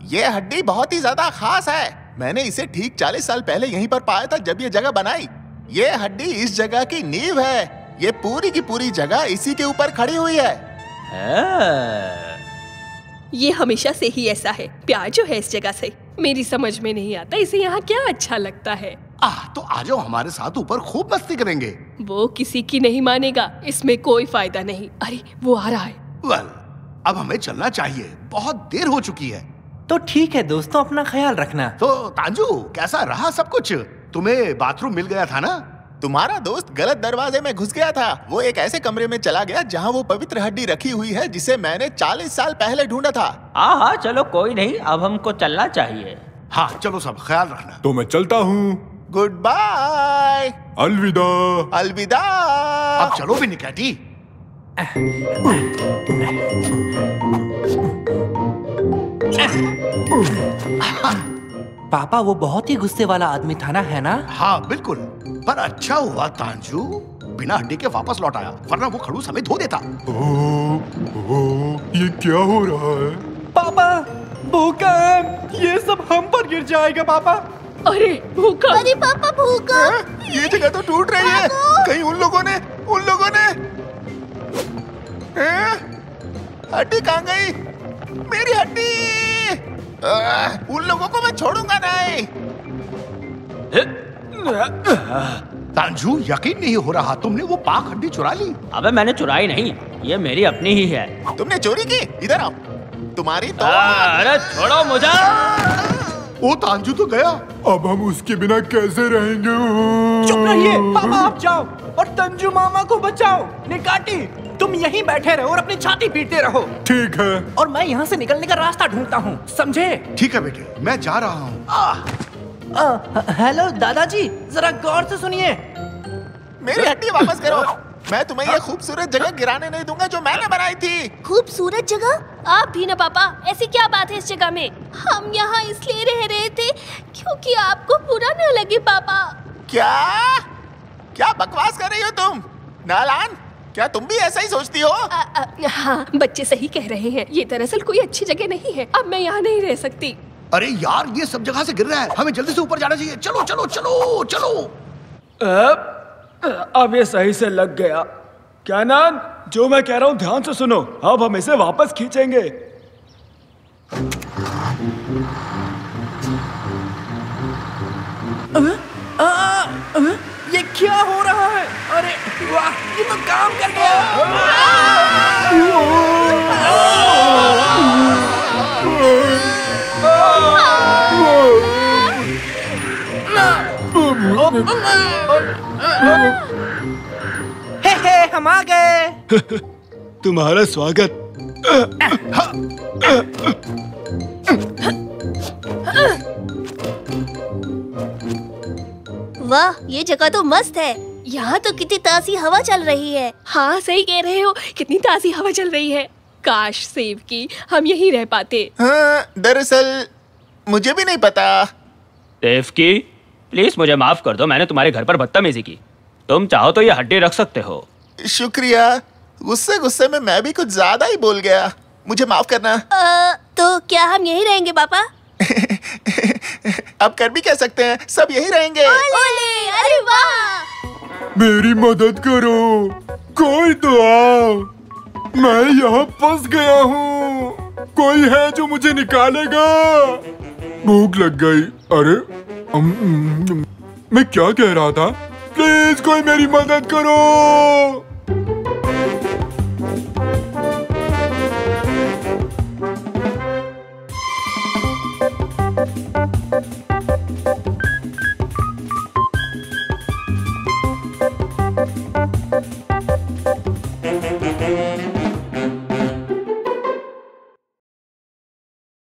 ये हड्डी बहुत ही ज्यादा खास है। मैंने इसे ठीक 40 साल पहले यहीं पर पाया था जब ये जगह बनाई। ये हड्डी इस जगह की नींव है। ये पूरी की पूरी जगह इसी के ऊपर खड़ी हुई है। ये हमेशा से ही ऐसा है। प्यार जो है इस जगह से, मेरी समझ में नहीं आता इसे यहाँ क्या अच्छा लगता है। तो आ जाओ हमारे साथ, ऊपर खूब मस्ती करेंगे। वो किसी की नहीं मानेगा, इसमें कोई फायदा नहीं। अरे वो आ रहा है। वेल, अब हमें चलना चाहिए, बहुत देर हो चुकी है। तो ठीक है दोस्तों, अपना ख्याल रखना। तो तांजू, कैसा रहा सब कुछ? तुम्हें बाथरूम मिल गया था ना? तुम्हारा दोस्त गलत दरवाजे में घुस गया था। वो एक ऐसे कमरे में चला गया जहाँ वो पवित्र हड्डी रखी हुई है जिसे मैंने 40 साल पहले ढूंढा था। हाँ, चलो कोई नहीं, अब हमको चलना चाहिए। हाँ चलो, सब ख्याल रखना। तो मैं चलता हूँ। Goodbye. अलविदा। अलविदा। अब चलो भी निकैटी। पापा, वो बहुत ही गुस्से वाला आदमी था ना, है ना? हाँ बिल्कुल, पर अच्छा हुआ तांजू बिना हड्डी के वापस लौट आया, वरना वो खड़ूस हमें धो देता। ये क्या हो रहा है? पापा, भूकंप! ये सब हम पर गिर जाएगा पापा। अरे भूकंप! अरे पापा भूकंप! ये जगह तो टूट रही है। कहीं उन लोगों ने हड्डी कहाँ गई? मेरी हड्डी! उन लोगों को मैं छोड़ूंगा नहीं। तांजू, यकीन नहीं हो रहा, तुमने वो पाक हड्डी चुरा ली। अबे मैंने चुराई नहीं, ये मेरी अपनी ही है। तुमने चोरी की? इधर आओ। तुम्हारी तो अरे छोड़ो मुझे। वो तांजू तो गया। अब हम उसके बिना कैसे रहेंगे? चुप रहिए पापा, आप जाओ और तंजू मामा को बचाओ। निकाटी, तुम यहीं बैठे रहो और अपनी छाती पीटते रहो। ठीक है। और मैं यहाँ से निकलने का रास्ता ढूंढता हूँ, समझे? ठीक है बेटे, मैं जा रहा हूँ। हेलो दादाजी, जरा गौर से सुनिए। मेरी हड्डी वापस करो। मैं तुम्हें ये खूबसूरत जगह गिराने नहीं दूंगा जो मैंने बनाई थी। खूबसूरत जगह? आप भी ना पापा, ऐसी क्या बात है इस जगह में? हम यहाँ इसलिए रह रहे थे क्योंकि आपको बुरा न लगे पापा। क्या बकवास कर रही हो तुम? नालान, क्या तुम भी ऐसा ही सोचती हो? हाँ, बच्चे सही कह रहे हैं। ये दरअसल कोई अच्छी जगह नहीं है। अब मैं यहाँ नहीं रह सकती। अरे यार, ये सब जगह से गिर रहा है, हमें जल्दी से ऊपर जाना चाहिए। चलो चलो चलो चलो। अब ये सही से लग गया। क्या नान, जो मैं कह रहा हूँ ध्यान से सुनो। अब हम इसे वापस खींचेंगे। ये क्या हो रहा है? अरे वाह, ये तो काम कर गया। हे हम आ गए। तुम्हारा स्वागत। वाह, ये जगह तो मस्त है। यहाँ तो कितनी ताज़ी हवा चल रही है। हाँ सही कह रहे हो, कितनी ताज़ी हवा चल रही है। काश सेव की हम यहीं रह पाते। हाँ, दरअसल मुझे भी नहीं पता। सेव की, प्लीज मुझे माफ कर दो, मैंने तुम्हारे घर पर बदतमीजी की। तुम चाहो तो ये हड्डी रख सकते हो। शुक्रिया। गुस्से में मैं भी कुछ ज्यादा ही बोल गया, मुझे माफ करना। तो क्या हम यहीं रहेंगे पापा? अब कर भी कह सकते हैं, सब यहीं रहेंगे। ओले, अरे वाह! मेरी मदद करो, कोई तो आओ, मैं यहाँ फंस गया हूँ। कोई है जो मुझे निकालेगा? भूख लग गई। अरे मैं क्या कह रहा था? प्लीज कोई मेरी मदद करो।